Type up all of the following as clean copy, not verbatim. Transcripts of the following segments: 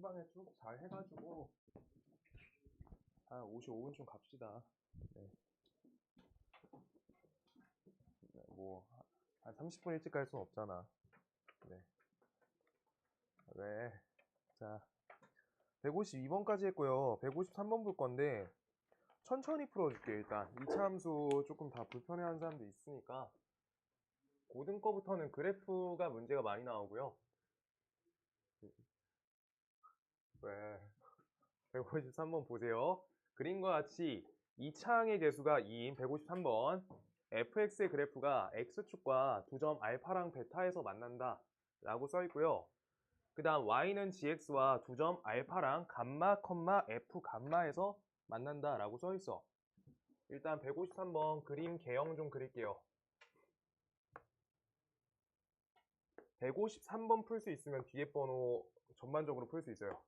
한방에 쭉 잘 해가지고 한 55분쯤 갑시다. 네. 뭐 한 30분 일찍 갈 순 없잖아. 네. 왜? 자, 152번까지 했고요. 153번 볼 건데 천천히 풀어줄게. 일단 2차 함수 조금 다 불편해하는 사람도 있으니까 고등 거부터는 그래프가 문제가 많이 나오고요. 왜? 153번 보세요. 그림과 같이 2차항의 개수가 2인 153번 fx의 그래프가 x축과 두 점 알파랑 베타에서 만난다 라고 써 있고요. 그 다음 y는 gx와 두 점 알파랑 감마, f 감마에서 만난다 라고 써 있어. 일단 153번 그림 개형 좀 그릴게요. 153번 풀 수 있으면 뒤에 번호 전반적으로 풀 수 있어요.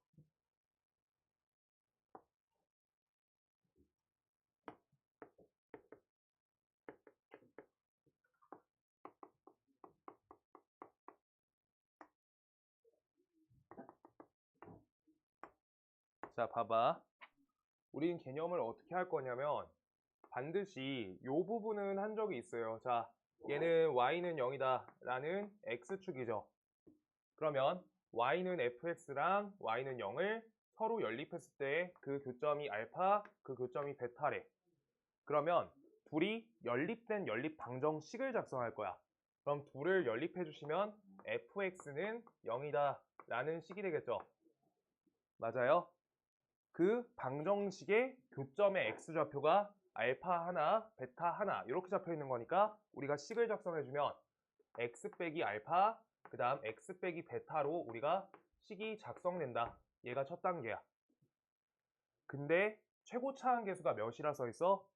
자, 봐봐. 우린 개념을 어떻게 할 거냐면 반드시 이 부분은 한 적이 있어요. 자, 얘는 y는 0이다 라는 x축이죠. 그러면 y는 fx랑 y는 0을 서로 연립했을 때 그 교점이 알파, 그 교점이 베타래. 그러면 둘이 연립된 연립 방정식을 작성할 거야. 그럼 둘을 연립해 주시면 fx는 0이다 라는 식이 되겠죠. 맞아요? 그 방정식의 교점의 x좌표가 알파 하나, 베타 하나 이렇게 잡혀 있는 거니까 우리가 식을 작성해주면 x 빼기 알파, 그 다음 x 빼기 베타로 우리가 식이 작성된다. 얘가 첫 단계야. 근데 최고차항 계수가 몇이라 써 있어?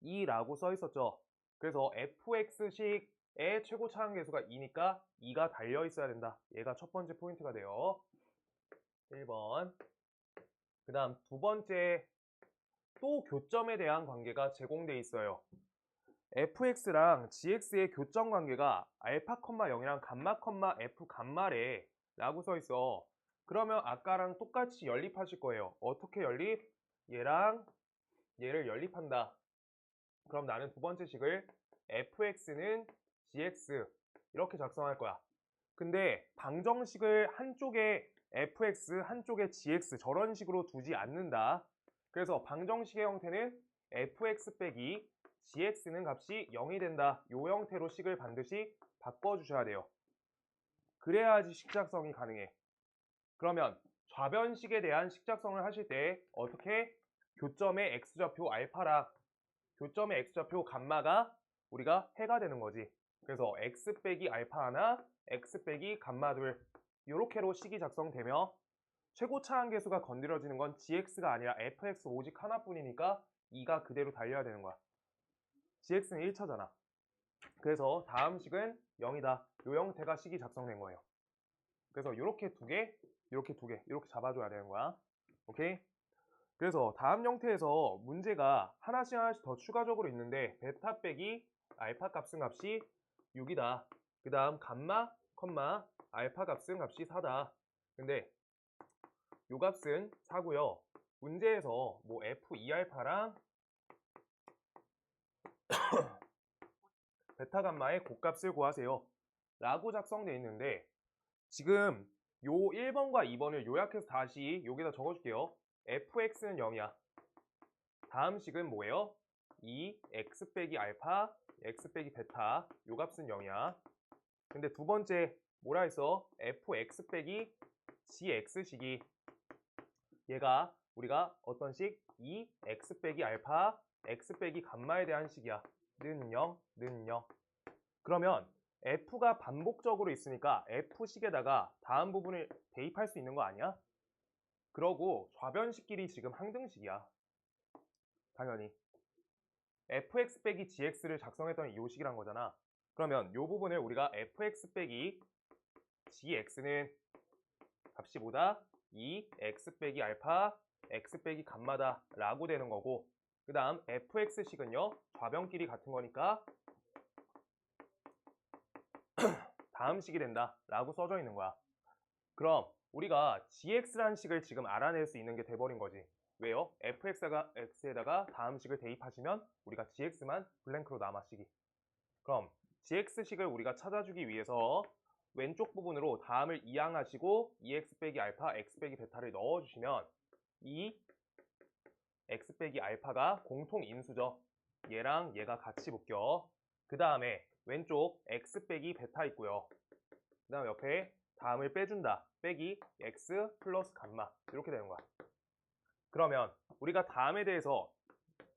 2라고 써 있었죠. 그래서 fx식의 최고차항 계수가 2니까 2가 달려 있어야 된다. 얘가 첫 번째 포인트가 돼요. 1번. 그 다음 두 번째, 또 교점에 대한 관계가 제공돼 있어요. fx랑 gx의 교점 관계가 알파, 0이랑 감마, f 감마래 라고 써 있어. 그러면 아까랑 똑같이 연립하실 거예요. 어떻게 연립? 얘랑 얘를 연립한다. 그럼 나는 두 번째 식을 fx는 gx 이렇게 작성할 거야. 근데 방정식을 한쪽에 fx, 한쪽에 gx 저런 식으로 두지 않는다. 그래서 방정식의 형태는 fx 빼기 gx는 값이 0이 된다. 이 형태로 식을 반드시 바꿔주셔야 돼요. 그래야지 식작성이 가능해. 그러면 좌변식에 대한 식작성을 하실 때 어떻게? 교점의 x좌표 알파랑 교점의 x좌표 감마가 우리가 해가 되는 거지. 그래서 x 빼기 알파 하나, x 빼기 감마 둘 이렇게로 식이 작성되며 최고차항 계수가 건드려지는 건 gx가 아니라 fx 오직 하나뿐이니까 2가 그대로 달려야 되는 거야. gx는 1차잖아. 그래서 다음 식은 0이다. 이 형태가 식이 작성된 거예요. 그래서 이렇게 두 개, 이렇게 두 개, 이렇게 잡아줘야 되는 거야. 오케이? 그래서 다음 형태에서 문제가 하나씩 더 추가적으로 있는데 베타 빼기 알파 값은 값이 6이다. 그 다음 감마, 알파 값은 값이 4다. 근데 요 값은 4고요. 문제에서 뭐 f2알파랑 베타 감마의 곱값을 구하세요 라고 작성되어 있는데 지금 요 1번과 2번을 요약해서 다시 여기다 적어줄게요. fx는 0이야. 다음 식은 뭐예요? 2x 빼기 알파, x 빼기 베타 요 값은 0이야. 근데 두 번째 뭐라 했어? fx 빼기 gx식이 얘가 우리가 어떤 식? 2x 빼기 알파, x 빼기 감마에 대한 식이야. 는 0, 는 0. 그러면 f가 반복적으로 있으니까 f식에다가 다음 부분을 대입할 수 있는 거 아니야? 그러고 좌변식끼리 지금 항등식이야. 당연히. fx 빼기 gx를 작성했더니 이 식이란 거잖아. 그러면 이 부분을 우리가 fx 빼기 gx는 값이 뭐다? 2x 빼기 알파, x 빼기 감마다 라고 되는 거고 그 다음 fx식은요 좌변끼리 같은 거니까 다음 식이 된다 라고 써져 있는 거야. 그럼 우리가 gx라는 식을 지금 알아낼 수 있는 게 돼버린 거지. 왜요? fx에다가 다음 식을 대입하시면 우리가 gx만 블랭크로 남아시기. 그럼 gx식을 우리가 찾아주기 위해서 왼쪽 부분으로 다음을 이항하시고 2x 빼기 알파, x 빼기 베타를 넣어주시면 이 x 빼기 알파가 공통 인수죠. 얘랑 얘가 같이 묶여. 그 다음에 왼쪽 x 빼기 베타 있고요. 그 다음 옆에 다음을 빼준다. 빼기 x 플러스 감마. 이렇게 되는 거야. 그러면 우리가 다음에 대해서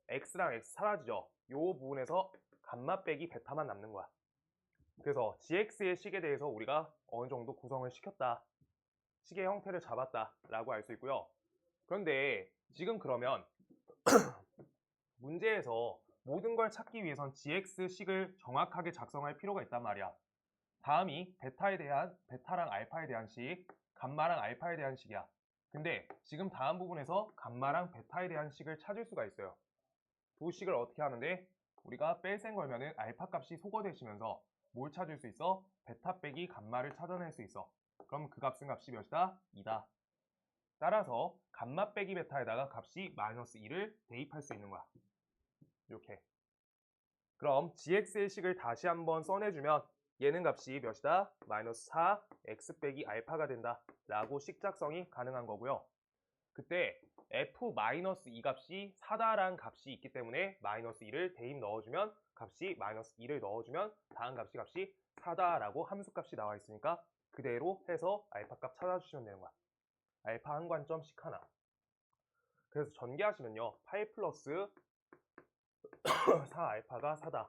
x랑 x 사라지죠. 이 부분에서 감마 빼기 베타만 남는 거야. 그래서 gx의 식에 대해서 우리가 어느 정도 구성을 시켰다. 식의 형태를 잡았다 라고 알 수 있고요. 그런데 지금 그러면 문제에서 모든 걸 찾기 위해선 gx식을 정확하게 작성할 필요가 있단 말이야. 다음이 베타랑 알파에 대한 식, 감마랑 알파에 대한 식이야. 근데 지금 다음 부분에서 감마랑 베타에 대한 식을 찾을 수가 있어요. 두 식을 어떻게 하는데 우리가 뺄셈 걸면은 알파 값이 소거되시면서 뭘 찾을 수 있어? 베타 빼기 감마를 찾아낼 수 있어. 그럼 그 값은 값이 몇이다? 2다. 따라서 감마 빼기 베타에다가 값이 마이너스 2를 대입할 수 있는 거야. 이렇게. 그럼 gx의 식을 다시 한번 써내주면 얘는 값이 몇이다? 마이너스 4 x 빼기 알파가 된다 라고 식 작성이 가능한 거고요. 그때 f-2 값이 4다라는 값이 있기 때문에 마이너스 2를 대입 넣어주면 값이 마이너스 2를 넣어주면 다음 값이 4다라고 함수값이 나와 있으니까 그대로 해서 알파 값 찾아주시면 되는 거야. 알파 한 관점씩 하나. 그래서 전개하시면요. 8 플러스 4 알파가 4다.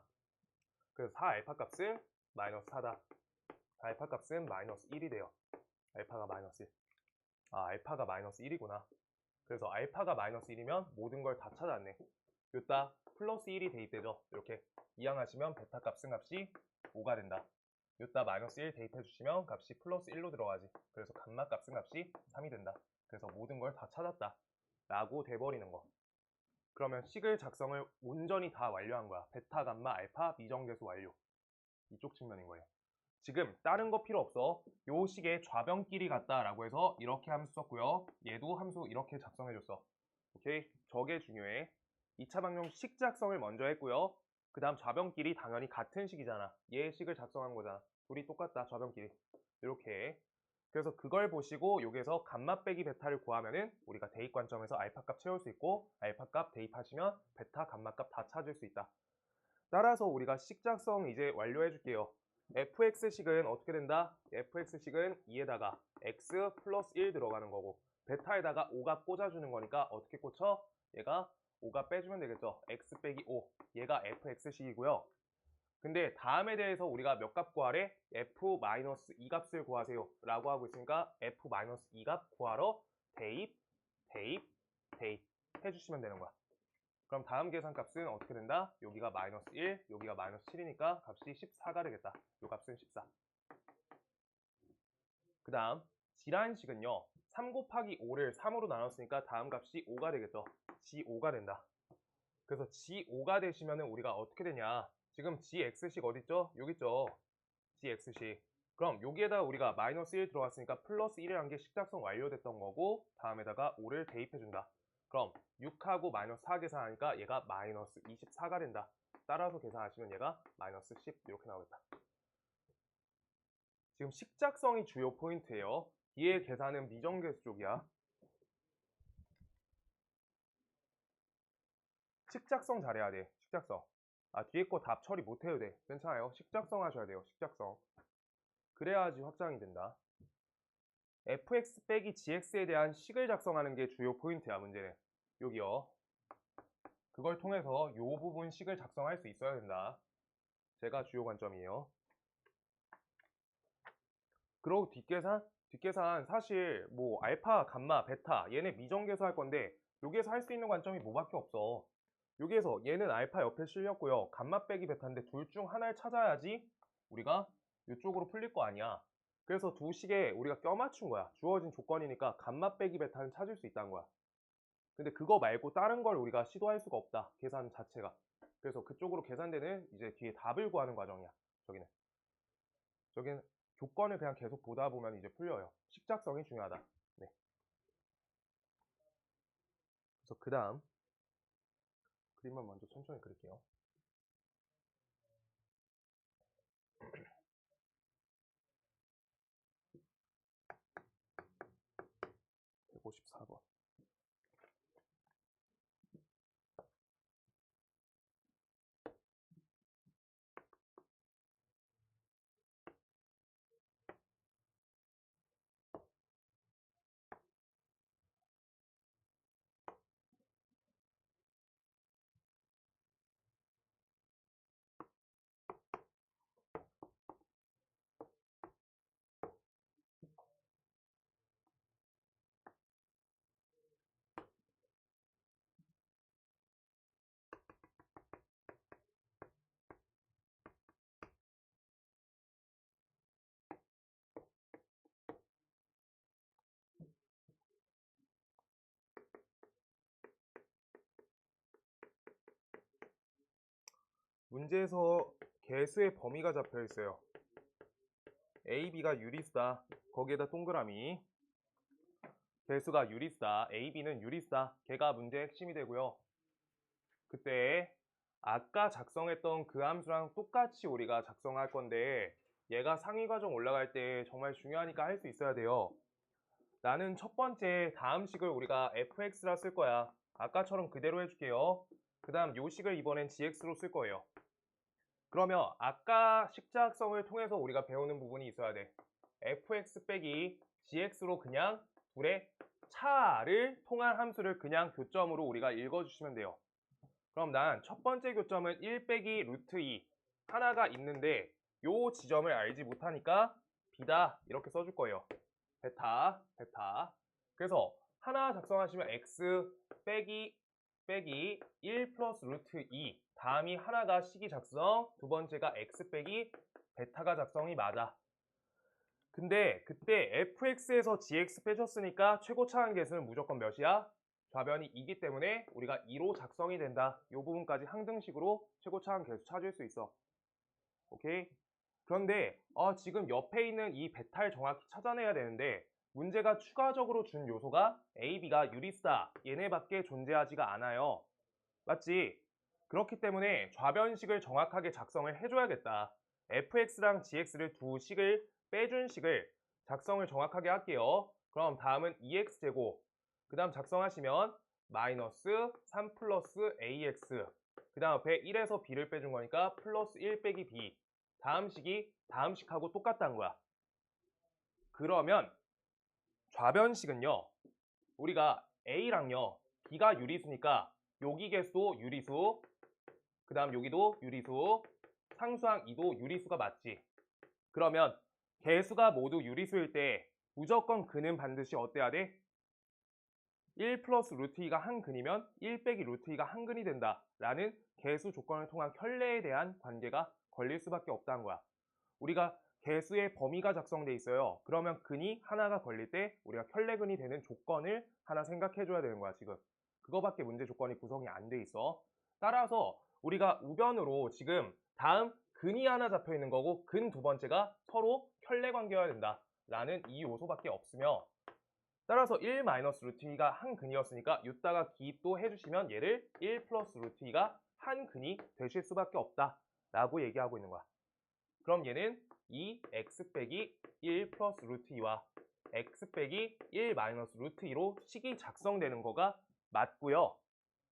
그래서 4 알파 값은 마이너스 4다. 알파 값은 마이너스 1이 돼요. 알파가 마이너스 1. 알파가 마이너스 1이구나. 그래서 알파가 마이너스 1이면 모든 걸 다 찾아왔네. 요따 플러스 1이 대입되죠. 이렇게 이항하시면 베타 값은 값이 5가 된다. 요따 마이너스 1 대입해 주시면 값이 플러스 1로 들어가지. 그래서 감마 값은 값이 3이 된다. 그래서 모든 걸 다 찾았다 라고 돼버리는 거. 그러면 식을 작성을 온전히 다 완료한 거야. 베타, 감마, 알파, 미정계수 완료. 이쪽 측면인 거예요. 지금 다른 거 필요 없어. 요 식의 좌변끼리 같다 라고 해서 이렇게 함수 썼고요. 얘도 함수 이렇게 작성해줬어. 오케이? 저게 중요해. 2차 방정 식 작성을 먼저 했고요. 그 다음 좌변끼리 당연히 같은 식이잖아. 얘 식을 작성한 거잖아. 둘이 똑같다. 좌변끼리. 이렇게. 그래서 그걸 보시고 여기에서 감마 빼기 베타를 구하면은 우리가 대입 관점에서 알파 값 채울 수 있고 알파 값 대입하시면 베타, 감마 값 다 찾을 수 있다. 따라서 우리가 식 작성 이제 완료해 줄게요. fx식은 어떻게 된다? fx식은 2에다가 x 플러스 1 들어가는 거고 베타에다가 5가 꽂아주는 거니까 어떻게 꽂혀? 얘가 5가 빼주면 되겠죠. x 빼기 5. 얘가 fx식이고요. 근데 다음에 대해서 우리가 몇 값 구하래? f-2 값을 구하세요 라고 하고 있으니까 f-2 값 구하러 대입 해주시면 되는 거야. 그럼 다음 계산값은 어떻게 된다? 여기가 마이너스 1, 여기가 마이너스 7이니까 값이 14가 되겠다. 요 값은 14. 그 다음 지란식은요. 3 곱하기 5를 3으로 나눴으니까 다음 값이 5가 되겠죠. G5가 된다. 그래서 G5가 되시면 우리가 어떻게 되냐. 지금 GX식 어딨죠? 여기 있죠. GX식. 그럼 여기에다 우리가 마이너스 1 들어왔으니까 플러스 1이라는 게 식작성 완료됐던 거고 다음에다가 5를 대입해준다. 그럼 6하고 마이너스 4 계산하니까 얘가 마이너스 24가 된다. 따라서 계산하시면 얘가 마이너스 10 이렇게 나오겠다. 지금 식작성이 주요 포인트예요. 뒤에 계산은 미정계수 쪽이야. 식작성 잘해야 돼. 식작성. 뒤에 거 답 처리 못 해도 돼. 괜찮아요. 식작성 하셔야 돼요. 식작성. 그래야지 확장이 된다. fx 빼기 gx에 대한 식을 작성하는 게 주요 포인트야. 문제는 여기요. 그걸 통해서 이 부분 식을 작성할 수 있어야 된다. 제가 주요 관점이에요. 그리고 뒷계산 사실 뭐 알파, 감마, 베타 얘네 미정계수 할 건데 여기에서 할 수 있는 관점이 뭐밖에 없어. 여기에서 얘는 알파 옆에 실렸고요. 감마 빼기 베타인데 둘 중 하나를 찾아야지 우리가 이쪽으로 풀릴 거 아니야. 그래서 두 식에 우리가 껴맞춘 거야. 주어진 조건이니까 감마 빼기 베타는 찾을 수 있다는 거야. 근데 그거 말고 다른 걸 우리가 시도할 수가 없다. 계산 자체가. 그래서 그쪽으로 계산되는 이제 뒤에 답을 구하는 과정이야. 저기는 조건을 그냥 계속 보다 보면 이제 풀려요. 식작성이 중요하다. 네. 그래서 그 다음 그림만 먼저 천천히 그릴게요. (154번) 문제에서 개수의 범위가 잡혀 있어요. A, B가 유리수다. 거기에다 동그라미. 개수가 유리수다. A, B는 유리수다. 걔가 문제의 핵심이 되고요. 그때 아까 작성했던 그 함수랑 똑같이 우리가 작성할 건데 얘가 상위 과정 올라갈 때 정말 중요하니까 할 수 있어야 돼요. 나는 첫 번째 다음 식을 우리가 fx라 쓸 거야. 아까처럼 그대로 해줄게요. 그 다음 요 식을 이번엔 gx로 쓸 거예요. 그러면 아까 식작성을 통해서 우리가 배우는 부분이 있어야 돼. fx 빼기 gx로 그냥 둘의 차를 통한 함수를 그냥 교점으로 우리가 읽어주시면 돼요. 그럼 난 첫 번째 교점은 1 빼기 루트 2 하나가 있는데 요 지점을 알지 못하니까 b다 이렇게 써줄 거예요. 베타. 그래서 하나 작성하시면 x 빼기 1 플러스 루트 2 다음이 하나가 식이 작성, 두 번째가 x 빼기 베타가 작성이 맞아. 근데 그때 fx에서 gx 빼줬으니까 최고 차항 계수는 무조건 몇이야? 좌변이 2기 때문에 우리가 2로 작성이 된다. 이 부분까지 항등식으로 최고 차항 계수 찾을 수 있어. 오케이? 그런데 지금 옆에 있는 이 베타를 정확히 찾아내야 되는데 문제가 추가적으로 준 요소가 A, B가 유리수다. 얘네밖에 존재하지가 않아요. 맞지? 그렇기 때문에 좌변식을 정확하게 작성을 해줘야겠다. fx랑 gx를 두 식을 빼준 식을 작성을 정확하게 할게요. 그럼 다음은 2x제곱. 그 다음 작성하시면 마이너스 3 플러스 ax. 그 다음 앞에 1에서 b를 빼준 거니까 플러스 1 빼기 b. 다음 식이 다음 식하고 똑같다는 거야. 그러면 좌변식은요. 우리가 a랑요. b가 유리수니까 여기 개수도 유리수. 그 다음 여기도 유리수. 상수항 2도 유리수가 맞지. 그러면 개수가 모두 유리수일 때 무조건 근은 반드시 어때야 돼? 1 플러스 루트 2가 한 근이면 1 빼기 루트 2가 한 근이 된다 라는 개수 조건을 통한 켤레에 대한 관계가 걸릴 수밖에 없다는 거야. 우리가 개수의 범위가 작성돼 있어요. 그러면 근이 하나가 걸릴 때 우리가 켤레근이 되는 조건을 하나 생각해 줘야 되는 거야. 지금 그거밖에 문제 조건이 구성이 안 돼 있어. 따라서 우리가 우변으로 지금 다음 근이 하나 잡혀 있는 거고 근 두 번째가 서로 켤레 관계여야 된다 라는 이 요소밖에 없으며, 따라서 1 마이너스 루트 2가 한 근이었으니까 이따가 기입도 해주시면 얘를 1 플러스 루트 2가 한 근이 되실 수밖에 없다 라고 얘기하고 있는 거야. 그럼 얘는 이 x 빼기 1 플러스 루트 2와 x 빼기 1 마이너스 루트 2로 식이 작성되는 거가 맞고요.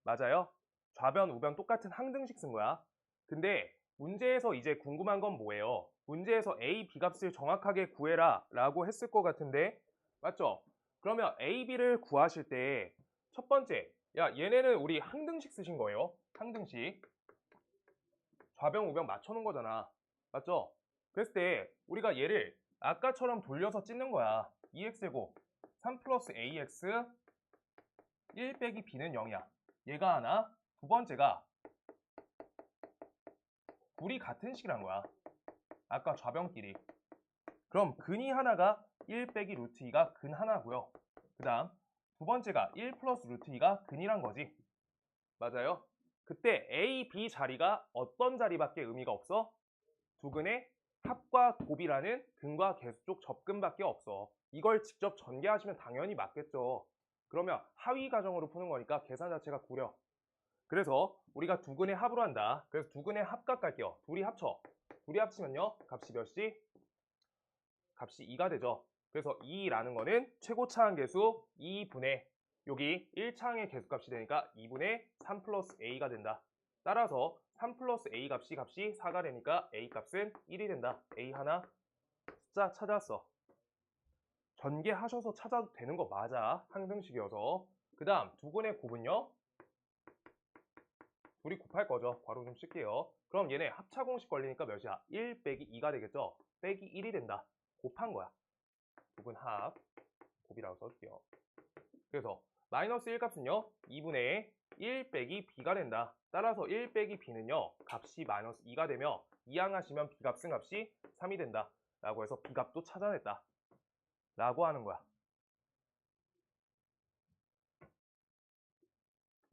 맞아요. 좌변, 우변 똑같은 항등식 쓴 거야. 근데 문제에서 이제 궁금한 건 뭐예요? 문제에서 a, b 값을 정확하게 구해라 라고 했을 것 같은데 맞죠? 그러면 a, b를 구하실 때 첫 번째, 야 얘네는 우리 항등식 쓰신 거예요. 항등식. 좌변, 우변 맞춰놓은 거잖아. 맞죠? 그랬을 때 우리가 얘를 아까처럼 돌려서 찢는 거야. 2x제곱 3 플러스 ax 1 빼기 b는 0이야. 얘가 하나. 두 번째가 둘이 같은 식이란 거야. 아까 좌변끼리. 그럼 근이 하나가 1 빼기 루트 2가 근 하나고요. 그 다음 두 번째가 1 플러스 루트 2가 근이란 거지. 맞아요? 그때 A, B 자리가 어떤 자리밖에 의미가 없어? 두 근의 합과 곱이라는 근과 계수 쪽 접근밖에 없어. 이걸 직접 전개하시면 당연히 맞겠죠. 그러면 하위 가정으로 푸는 거니까 계산 자체가 구려. 그래서 우리가 두근의 합으로 한다. 그래서 두근의 합각 갈게요. 둘이 합쳐. 둘이 합치면요. 값이 몇이? 값이 2가 되죠. 그래서 2라는 거는 최고차항 계수 2분의 여기 1차항의 계수값이 되니까 2분의 3 플러스 a가 된다. 따라서 3 플러스 a 값이 4가 되니까 a 값은 1이 된다. a 하나 숫자 찾았어. 전개하셔서 찾아도 되는 거 맞아. 항등식이어서. 그 다음 두근의 곱은요. 둘이 곱할 거죠. 괄호 좀 쓸게요. 그럼 얘네 합차 공식 걸리니까 몇이야? 1 빼기 2가 되겠죠? 빼기 1이 된다. 곱한 거야. 두근 합 곱이라고 써줄게요. 그래서 마이너스 1 값은요 2분의 1 빼기 b가 된다. 따라서 1 빼기 b는요 값이 마이너스 2가 되며 이항하시면 b 값은 값이 3이 된다 라고 해서 b 값도 찾아냈다 라고 하는 거야.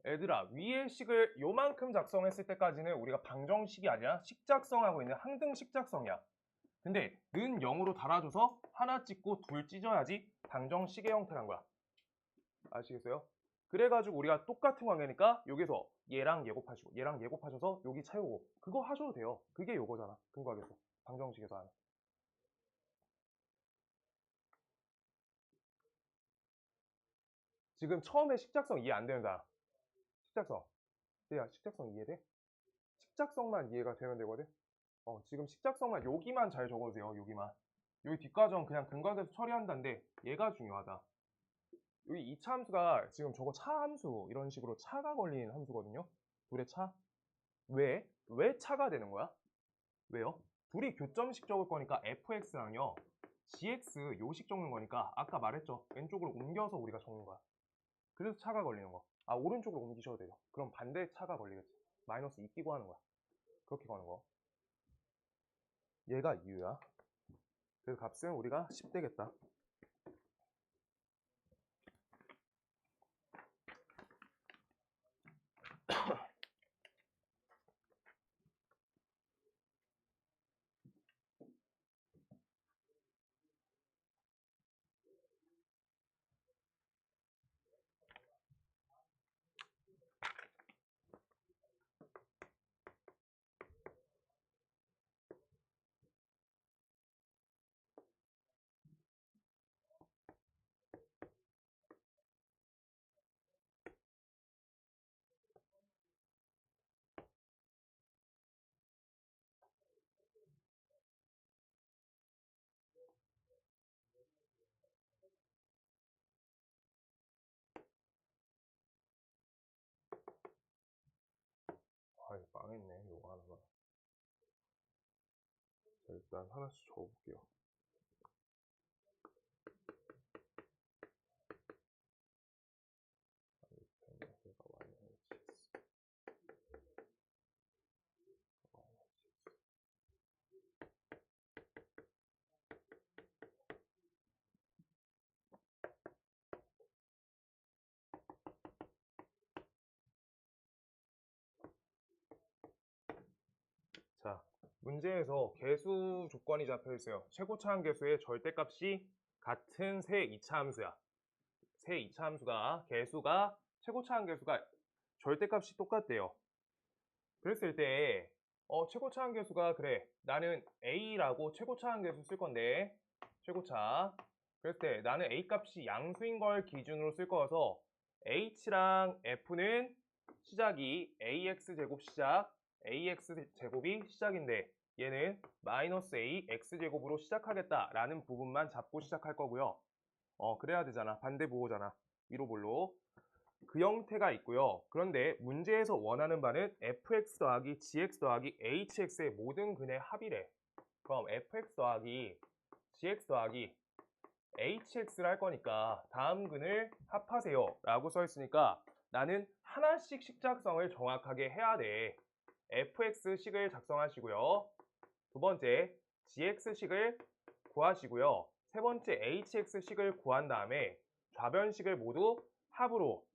얘들아, 위의 식을 요만큼 작성했을 때까지는 우리가 방정식이 아니라 식작성하고 있는 항등식 작성이야. 근데 는 0으로 달아줘서 하나 찍고 둘 찢어야지 방정식의 형태란 거야. 아시겠어요? 그래가지고 우리가 똑같은 관계니까 여기서 얘랑 얘 곱하시고 얘랑 얘 곱하셔서 여기 채우고 그거 하셔도 돼요. 그게 요거잖아. 근각에서 방정식에서 하는. 지금 처음에 식작성 이해 안 되는 사람. 식작성. 야, 식작성 이해돼? 식작성만 이해가 되면 되거든? 지금 식작성만 여기만 잘 적어주세요. 여기만. 여기 뒷과정 그냥 근각에서 처리한다는데 얘가 중요하다. 여기 2차 함수가 지금 저거 차 함수 이런 식으로 차가 걸린 함수거든요. 둘의 차. 왜? 왜 차가 되는 거야? 왜요? 둘이 교점식 적을 거니까 fx랑요 gx 요식 적는 거니까 아까 말했죠. 왼쪽으로 옮겨서 우리가 적는 거야. 그래서 차가 걸리는 거. 아, 오른쪽으로 옮기셔도 돼요. 그럼 반대 차가 걸리겠지. 마이너스 2 끼고 하는 거야. 그렇게 가는 거. 얘가 이유야. 그래서 값은 우리가 10 되겠다. 아, 이거 망했네. 이거 하나가. 자, 일단 하나씩 적어볼게요. 자, 문제에서 개수 조건이 잡혀 있어요. 최고차항 계수의 절대값이 같은 세 2차 함수야. 세 2차 함수가 개수가 최고차항 계수가 절대값이 똑같대요. 그랬을 때 최고차항 계수가 그래 나는 A라고 최고차항 계수 쓸 건데 최고차 그랬을 때 나는 A 값이 양수인 걸 기준으로 쓸 거여서 H랑 F는 시작이 AX 제곱 시작 AX 제곱이 시작인데 얘는 마이너스 A X 제곱으로 시작하겠다라는 부분만 잡고 시작할 거고요. 그래야 되잖아. 반대 부호잖아. 위로 볼로. 그 형태가 있고요. 그런데 문제에서 원하는 바는 fx 더하기 gx 더하기 hx의 모든 근의 합이래. 그럼 fx 더하기 gx 더하기 hx를 할 거니까 다음 근을 합하세요 라고 써 있으니까 나는 하나씩 식작성을 정확하게 해야 돼. fx식을 작성하시고요. 두 번째 gx식을 구하시고요. 세 번째 hx식을 구한 다음에 좌변식을 모두 합으로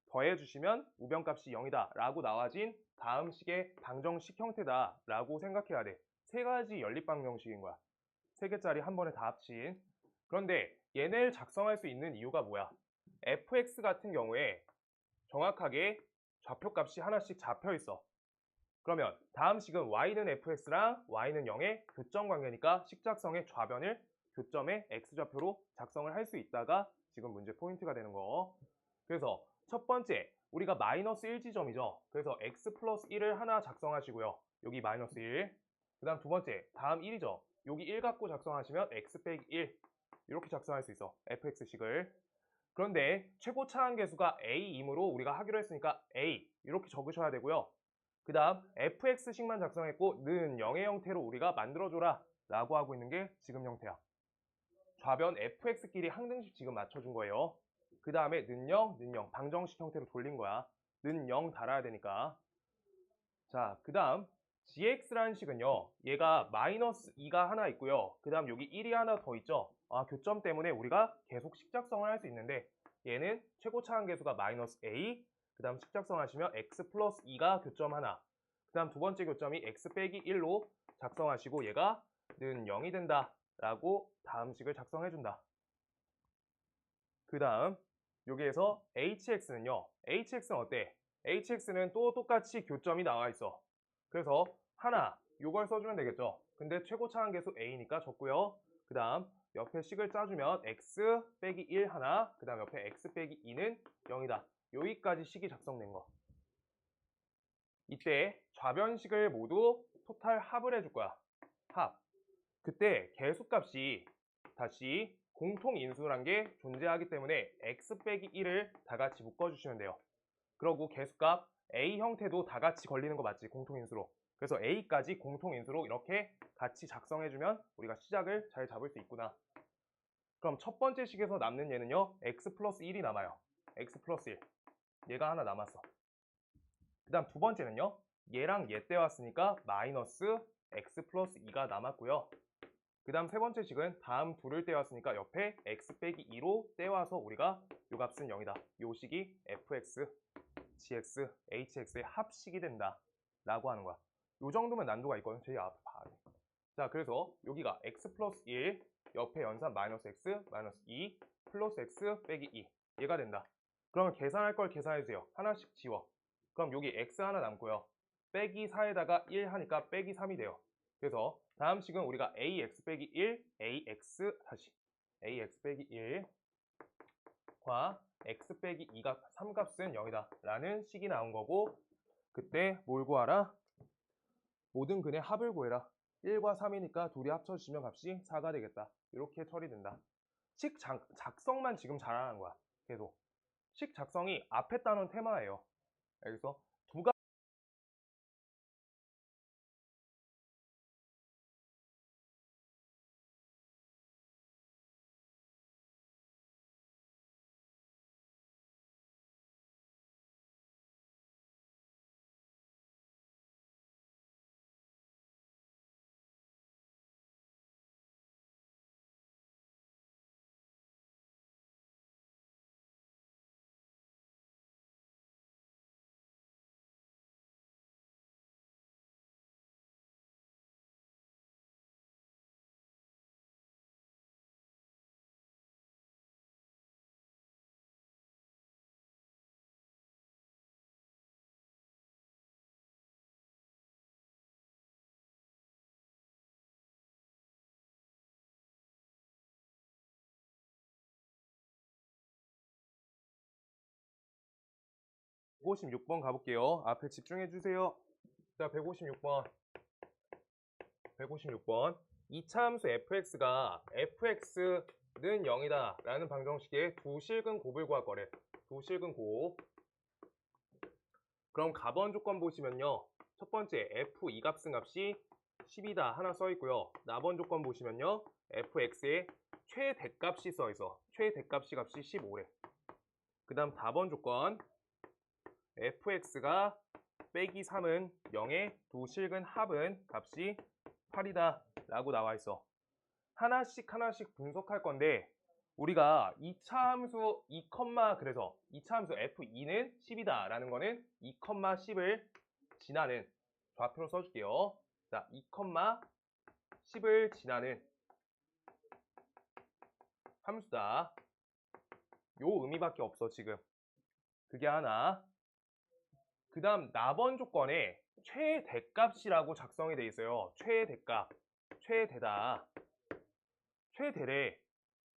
더해주시면 우변값이 0이다 라고 나와진 다음 식의 방정식 형태다 라고 생각해야 돼. 세 가지 연립 방정식인 거야. 세 개짜리 한 번에 다 합친. 그런데 얘네를 작성할 수 있는 이유가 뭐야? fx 같은 경우에 정확하게 좌표값이 하나씩 잡혀 있어. 그러면 다음 식은 y는 fx랑 y는 0의 교점 관계니까 식 작성의 좌변을 교점의 x좌표로 작성을 할 수 있다가 지금 문제 포인트가 되는 거. 그래서 첫 번째, 우리가 마이너스 1지점이죠. 그래서 x 플러스 1을 하나 작성하시고요. 여기 마이너스 1. 그 다음 두 번째, 다음 1이죠. 여기 1 갖고 작성하시면 x 빼기 1 이렇게 작성할 수 있어. fx식을. 그런데 최고 차항계수가 a이므로 우리가 하기로 했으니까 a 이렇게 적으셔야 되고요. 그 다음 fx식만 작성했고 는 0의 형태로 우리가 만들어줘라 라고 하고 있는 게 지금 형태야. 좌변 fx끼리 항등식 지금 맞춰준 거예요. 그 다음에 는 0, 는 0 방정식 형태로 돌린 거야. 는 0 달아야 되니까. 자, 그 다음 gx라는 식은요, 얘가 마이너스 2가 하나 있고요. 그 다음 여기 1이 하나 더 있죠. 교점 때문에 우리가 계속 식작성을 할 수 있는데 얘는 최고 차항계수가 마이너스 a, 그 다음 식작성 하시면 x 플러스 2가 교점 하나, 그 다음 두 번째 교점이 x 빼기 1로 작성하시고 얘가 는 0이 된다 라고 다음 식을 작성해 준다. 그 다음 여기에서 hx는요, hx는 어때? hx는 또 똑같이 교점이 나와 있어. 그래서 하나 요걸 써주면 되겠죠. 근데 최고 차항계수 a니까 적고요. 그 다음 옆에 식을 짜주면 x 빼기 1 하나, 그 다음 옆에 x 빼기 2는 0이다. 여기까지 식이 작성된 거. 이때 좌변식을 모두 토탈 합을 해줄 거야. 합. 그때 계수값이 다시 공통인수란 게 존재하기 때문에 x 빼기 1을 다 같이 묶어주시면 돼요. 그러고 계수값 a 형태도 다 같이 걸리는 거 맞지? 공통인수로. 그래서 a까지 공통인수로 이렇게 같이 작성해주면 우리가 시작을 잘 잡을 수 있구나. 그럼 첫 번째 식에서 남는 얘는요, x 플러스 1이 남아요. x 플러스 1. 얘가 하나 남았어. 그 다음 두 번째는요, 얘랑 얘 떼왔으니까 마이너스 x 플러스 2가 남았고요. 그 다음 세 번째 식은 다음 둘을 떼왔으니까 옆에 x 빼기 2로 떼와서 우리가 요 값은 0이다. 요 식이 fx, gx, hx의 합식이 된다 라고 하는 거야. 요 정도면 난도가 있거든. 제일 앞에 봐야 돼. 자, 그래서 여기가 x 플러스 1, 옆에 연산 마이너스 x, 마이너스 2, 플러스 x 빼기 2 얘가 된다. 그러면 계산할 걸 계산해주세요. 하나씩 지워. 그럼 여기 x 하나 남고요. 빼기 4에다가 1 하니까 빼기 3이 돼요. 그래서 다음 식은 우리가 ax 빼기 1, ax 다시 ax 빼기 1과 x 빼기 2가 3값은 0이다 라는 식이 나온 거고, 그때 뭘 구하라? 모든 근의 합을 구해라. 1과 3이니까 둘이 합쳐주시면 값이 4가 되겠다. 이렇게 처리된다. 식 작성만 지금 잘하는 거야. 계속 식 작성이 앞에 따놓은 테마예요. 여기서 두 가지 156번 가볼게요. 앞에 집중해 주세요. 자, 156번. 156번. 이차함수 fx가 fx는 0이다 라는 방정식의 두 실근 곱을 구할 거래. 두 실근 곱. 그럼 가번 조건 보시면요, 첫 번째 f 이 값은 값이 10이다 하나 써 있고요. 나번 조건 보시면요, fx의 최대값이 써 있어. 최대값이 값이 15래. 그 다음 4번 조건 fx가 빼기 3은 0의 두 실근 합은 값이 8이다 라고 나와 있어. 하나씩 하나씩 분석할 건데 우리가 2차 함수 2, 그래서 2차 함수 f2는 10이다 라는 거는 2, 10을 지나는 좌표로 써줄게요. 자, 2, 10을 지나는 함수다. 요 의미밖에 없어 지금. 그게 하나. 그 다음 나번 조건에 최대값이라고 작성이 돼 있어요. 최대값. 최대다. 최대래.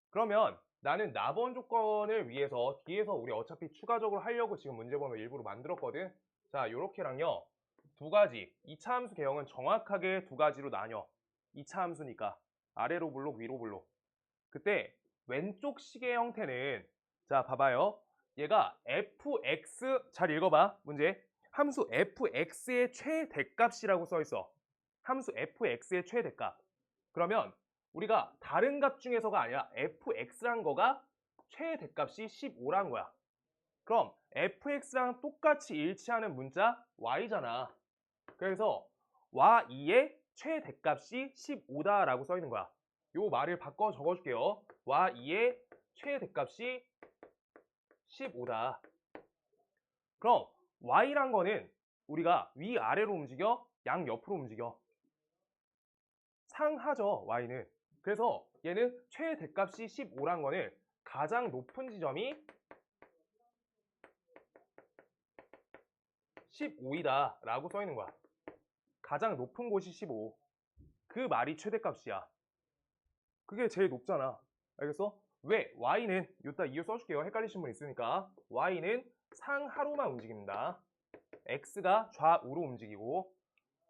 그러면 나는 나번 조건을 위해서 뒤에서 우리 어차피 추가적으로 하려고 지금 문제번호 일부러 만들었거든. 자, 요렇게랑요. 두 가지. 2차 함수 개형은 정확하게 두 가지로 나뉘어. 2차 함수니까. 아래로 블록, 위로 블록. 그때 왼쪽 식의 형태는 자, 봐봐요. 얘가 fx 잘 읽어봐. 문제. 함수 fx의 최대값이라고 써 있어. 함수 fx의 최대값. 그러면 우리가 다른 값 중에서가 아니라 fx란 거가 최대값이 15란 거야. 그럼 fx랑 똑같이 일치하는 문자 y잖아. 그래서 y2의 최대값이 15다라고 써 있는 거야. 요 말을 바꿔 적어줄게요. y2의 최대값이 15다. 그럼 y란 거는 우리가 위아래로 움직여? 양옆으로 움직여? 상하죠, y는. 그래서 얘는 최대값이 15란 거는 가장 높은 지점이 15이다 라고 써 있는 거야. 가장 높은 곳이 15. 그 말이 최대값이야. 그게 제일 높잖아. 알겠어? 왜? y는 이따 이유 써줄게요. 헷갈리신 분 있으니까. y는 상하로만 움직입니다. x가 좌우로 움직이고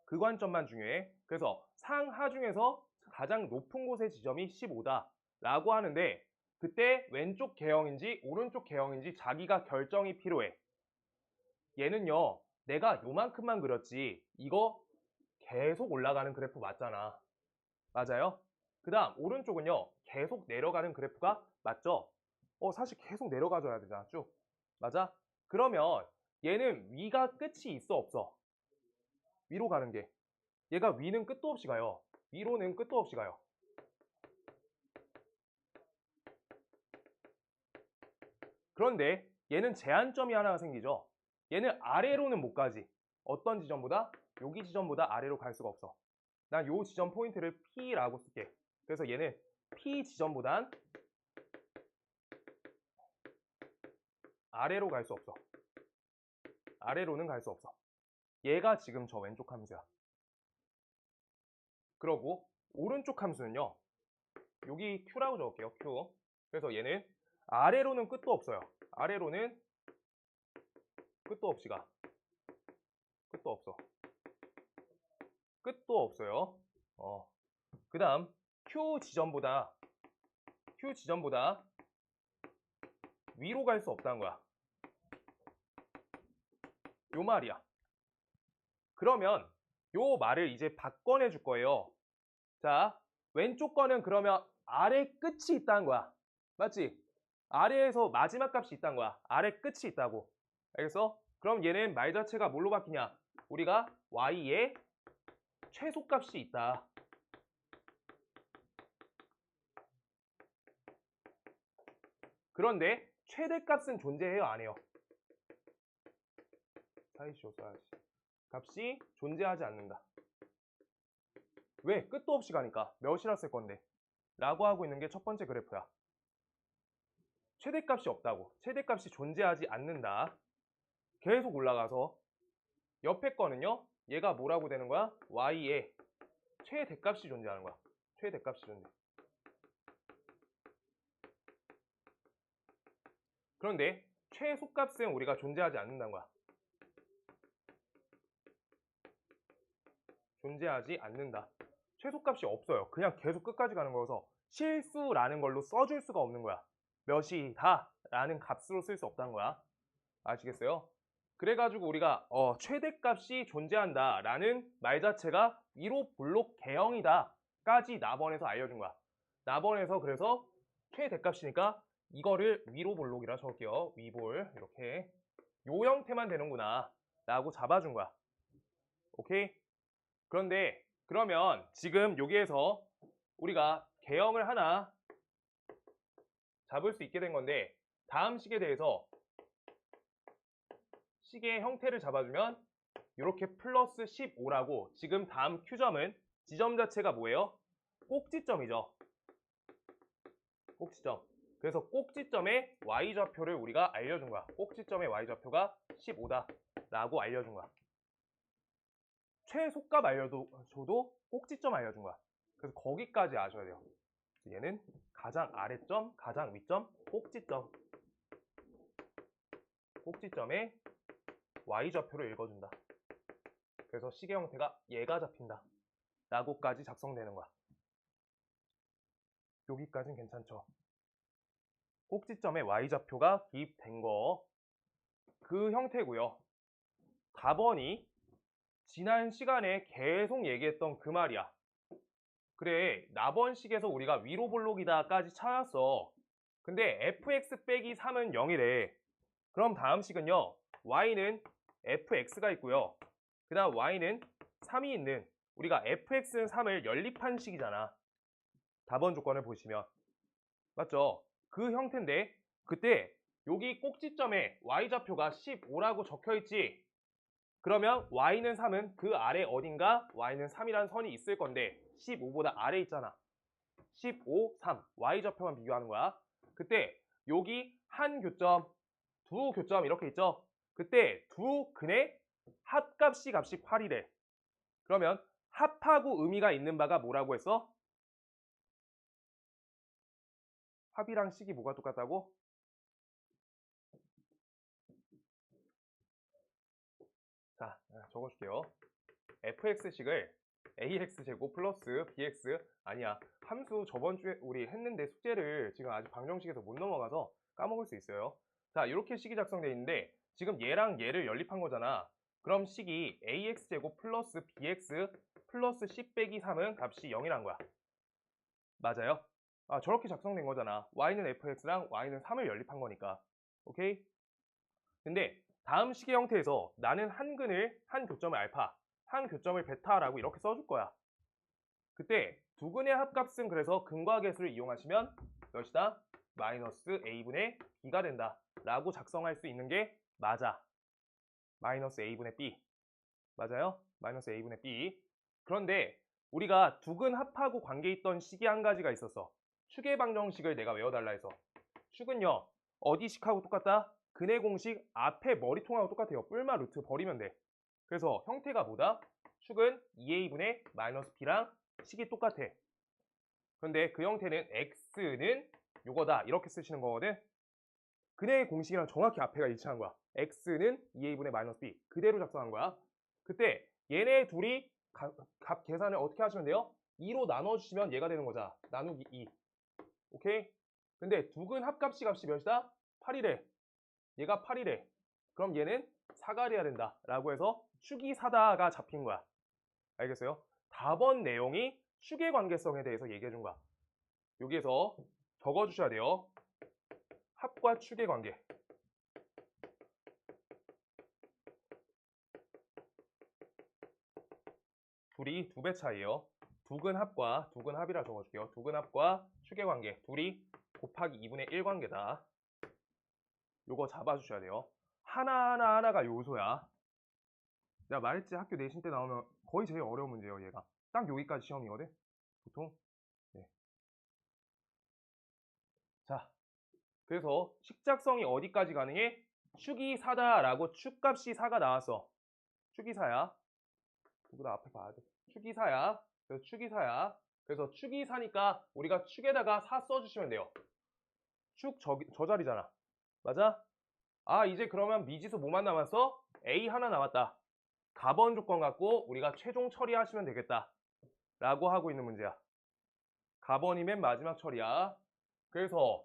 그 관점만 중요해. 그래서 상하 중에서 가장 높은 곳의 지점이 15다 라고 하는데 그때 왼쪽 개형인지 오른쪽 개형인지 자기가 결정이 필요해. 얘는요. 내가 요만큼만 그렸지 이거 계속 올라가는 그래프 맞잖아. 맞아요? 그 다음 오른쪽은요. 계속 내려가는 그래프가 맞죠? 사실 계속 내려가줘야 되잖아. 쭉. 맞아? 그러면 얘는 위가 끝이 있어 없어? 위로 가는 게. 얘가 위는 끝도 없이 가요. 위로는 끝도 없이 가요. 그런데 얘는 제한점이 하나가 생기죠. 얘는 아래로는 못 가지. 어떤 지점보다? 여기 지점보다 아래로 갈 수가 없어. 난 요 지점 포인트를 P라고 쓸게. 그래서 얘는 P 지점보단 아래로 갈 수 없어. 아래로는 갈 수 없어. 얘가 지금 저 왼쪽 함수야. 그러고 오른쪽 함수는요. 여기 Q라고 적을게요. Q. 그래서 얘는 아래로는 끝도 없어요. 아래로는 끝도 없이 가. 끝도 없어. 끝도 없어요. 그 다음 Q 지점보다 위로 갈 수 없다는 거야. 요 말이야. 그러면 요 말을 이제 바꿔내 줄 거예요. 자, 왼쪽 거는 그러면 아래 끝이 있다는 거야. 맞지? 아래에서 마지막 값이 있다는 거야. 아래 끝이 있다고. 알겠어? 그럼 얘는 말 자체가 뭘로 바뀌냐? 우리가 y의 최소값이 있다. 그런데 최대값은 존재해요? 안 해요? 사이시오 써야지. 값이 존재하지 않는다. 왜? 끝도 없이 가니까. 몇이라 쓸 건데? 라고 하고 있는 게 첫 번째 그래프야. 최대값이 없다고. 최대값이 존재하지 않는다. 계속 올라가서 옆에 거는요. 얘가 뭐라고 되는 거야? y의 최대값이 존재하는 거야. 최대값이 존재. 그런데 최소값은 우리가 존재하지 않는다는 거야. 존재하지 않는다. 최소값이 없어요. 그냥 계속 끝까지 가는 거여서 실수라는 걸로 써줄 수가 없는 거야. 몇이다 라는 값으로 쓸 수 없다는 거야. 아시겠어요? 그래가지고 우리가 최대값이 존재한다 라는 말 자체가 위로 블록 개형이다 까지 나번에서 알려준 거야. 나번에서 그래서 최대값이니까 이거를 위로 블록이라 적을게요. 위볼 이렇게 요 형태만 되는구나 라고 잡아준 거야. 오케이? 그런데 그러면 지금 여기에서 우리가 개형을 하나 잡을 수 있게 된 건데 다음 식에 대해서 식의 형태를 잡아주면 이렇게 플러스 15라고 지금 다음 Q점은 지점 자체가 뭐예요? 꼭지점이죠. 꼭지점. 그래서 꼭지점의 y좌표를 우리가 알려준 거야. 꼭지점의 y좌표가 15다 라고 알려준 거야. 최소값 알려줘도 꼭지점 알려준 거야. 그래서 거기까지 아셔야 돼요. 얘는 가장 아래점, 가장 위점, 꼭지점. 꼭지점의 y좌표를 읽어준다. 그래서 시계 형태가 얘가 잡힌다 라고까지 작성되는 거야. 여기까지는 괜찮죠. 꼭지점의 y좌표가 기입된 거 그 형태고요. 4번이 지난 시간에 계속 얘기했던 그 말이야. 그래, 나번식에서 우리가 위로 볼록이다까지 찾았어. 근데 fx 빼기 3은 0이래. 그럼 다음 식은요. y는 fx가 있고요. 그 다음 y는 3이 있는, 우리가 fx는 3을 연립한 식이잖아. 답원 조건을 보시면. 맞죠? 그 형태인데 그때 여기 꼭지점에 y좌표가 15라고 적혀있지. 그러면 y는 3은 그 아래 어딘가 y는 3이라는 선이 있을 건데 15보다 아래 있잖아. 15, 3 y좌표만 비교하는 거야. 그때 여기 한 교점, 두 교점 이렇게 있죠. 그때 두 근의 합값이 값이 8이래. 그러면 합하고 의미가 있는 바가 뭐라고 했어? 합이랑 식이 뭐가 똑같다고? 자, 적어줄게요. fx식을 ax제곱 플러스 bx, 아니야, 함수 저번 주에 우리 했는데 숙제를 지금 아직 방정식에서 못 넘어가서 까먹을 수 있어요. 자, 이렇게 식이 작성되어 있는데 지금 얘랑 얘를 연립한 거잖아. 그럼 식이 ax제곱 플러스 bx 플러스 c 빼기 3은 값이 0이란 거야. 맞아요? 아, 저렇게 작성된 거잖아. y는 fx랑 y는 3을 연립한 거니까. 오케이? 근데 다음 식의 형태에서 나는 한 근을, 한 교점을 알파, 한 교점을 베타라고 이렇게 써줄 거야. 그때 두 근의 합값은 그래서 근과 계수를 이용하시면 몇이다? 마이너스 a분의 b가 된다 라고 작성할 수 있는 게 맞아. 마이너스 a분의 b. 맞아요? 마이너스 a분의 b. 그런데 우리가 두 근 합하고 관계 있던 식이 한 가지가 있었어. 축의 방정식을 내가 외워달라 해서. 축은요, 어디 식하고 똑같다? 근의 공식 앞에 머리통하고 똑같아요. 뿔마 루트 버리면 돼. 그래서 형태가 뭐다? 축은 2a분의 마이너스 b랑 식이 똑같아. 그런데 그 형태는 x는 요거다 이렇게 쓰시는 거거든. 근의 공식이랑 정확히 앞에가 일치한 거야. x는 2a분의 마이너스 b 그대로 작성한 거야. 그때 얘네 둘이 값 계산을 어떻게 하시면 돼요? 2로 나눠주시면 얘가 되는 거잖아. 나누기 2. 오케이? 근데 두 근 합값이 값이 몇이다? 8이래. 얘가 8이래. 그럼 얘는 4가 돼야 된다 라고 해서 축이 4다가 잡힌 거야. 알겠어요? 답원 내용이 축의 관계성에 대해서 얘기해 준 거야. 여기에서 적어주셔야 돼요. 합과 축의 관계. 둘이 2배 차이에요. 두근 합과 두근 합이라 적어줄게요. 두근 합과 축의 관계. 둘이 곱하기 2분의 1 관계다. 요거 잡아주셔야 돼요. 하나가 요소야. 내가 말했지, 학교 내신 때 나오면 거의 제일 어려운 문제예요. 얘가 딱 여기까지 시험이거든 보통. 네. 자, 그래서 식작성이 어디까지 가능해? 축이 4다라고 축값이 4가 나왔어. 축이 4야. 누구나 앞에 봐야 돼. 축이 4야. 그래서 축이 4야. 그래서 축이 4니까 우리가 축에다가 4 써주시면 돼요. 축 저 자리잖아. 맞아? 아, 이제 그러면 미지수 뭐만 남았어? A 하나 남았다. 가번 조건 갖고 우리가 최종 처리하시면 되겠다 라고 하고 있는 문제야. 가번이 맨 마지막 처리야. 그래서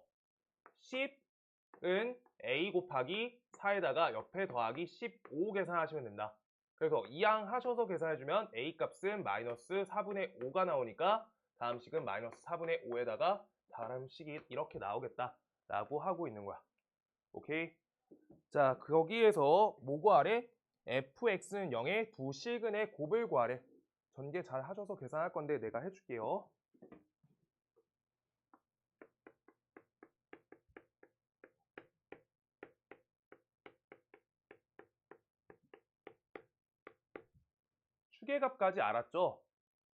10은 A 곱하기 4에다가 옆에 더하기 15 계산하시면 된다. 그래서 이항 하셔서 계산해주면 A 값은 마이너스 4분의 5가 나오니까 다음 식은 마이너스 4분의 5에다가 다음 식이 이렇게 나오겠다 라고 하고 있는 거야. 오케이? 자, 거기에서 뭐 구하래? fx는 0의 두 실근의 곱을 구하래. 전개 잘 하셔서 계산할 건데 내가 해줄게요. 축의 값까지 알았죠?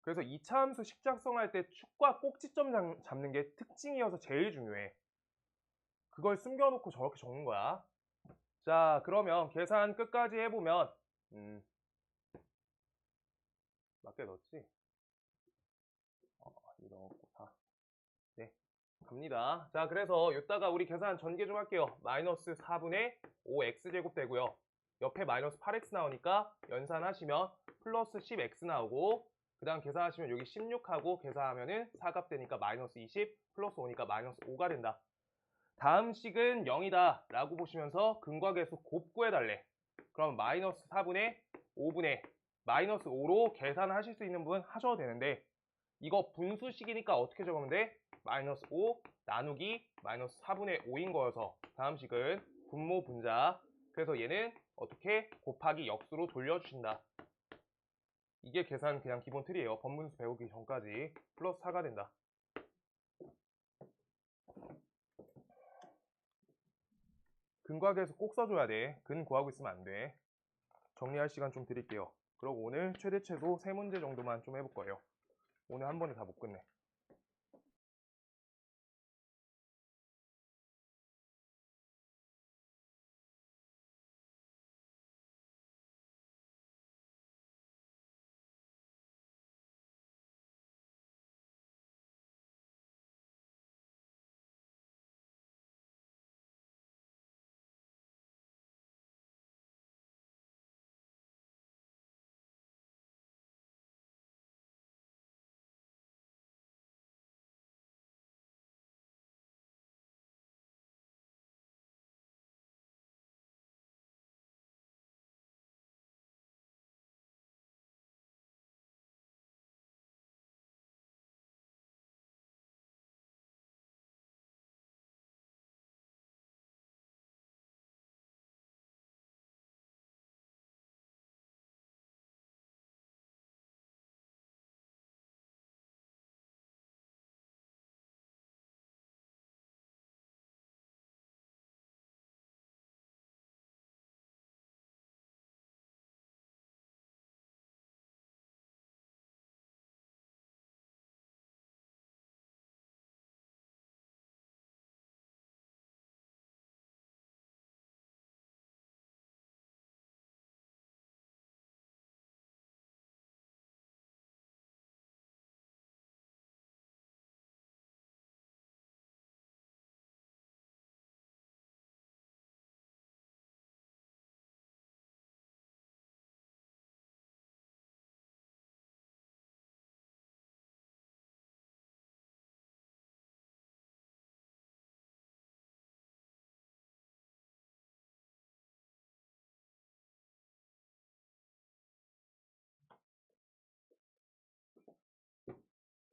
그래서 2차 함수 식작성할 때 축과 꼭지점 잡는 게 특징이어서 제일 중요해. 그걸 숨겨놓고 저렇게 적는 거야. 자, 그러면 계산 끝까지 해보면 맞게 넣었지? 이거 넣었고 4. 네, 갑니다. 자, 그래서 이따가 우리 계산 전개 좀 할게요. 마이너스 4분의 5x제곱 되고요. 옆에 마이너스 8x 나오니까 연산하시면 플러스 10x 나오고, 그 다음 계산하시면 여기 16하고 계산하면은 4값 되니까 마이너스 20 플러스 5니까 마이너스 5가 된다. 다음 식은 0이다 라고 보시면서 근과 계수 곱 구해달래. 그럼 마이너스 4분의 5분의 마이너스 5로 계산하실 수 있는 부분 하셔도 되는데, 이거 분수식이니까 어떻게 적으면 돼? 마이너스 5 나누기 마이너스 4분의 5인 거여서 다음 식은 분모 분자. 그래서 얘는 어떻게 곱하기 역수로 돌려주신다. 이게 계산 그냥 기본 틀이에요. 번분수 배우기 전까지. 플러스 4가 된다. 근과 계수 꼭 써줘야 돼. 근 구하고 있으면 안 돼. 정리할 시간 좀 드릴게요. 그리고 오늘 최대 최소 3문제 정도만 좀 해볼 거예요. 오늘 한 번에 다 못 끝내.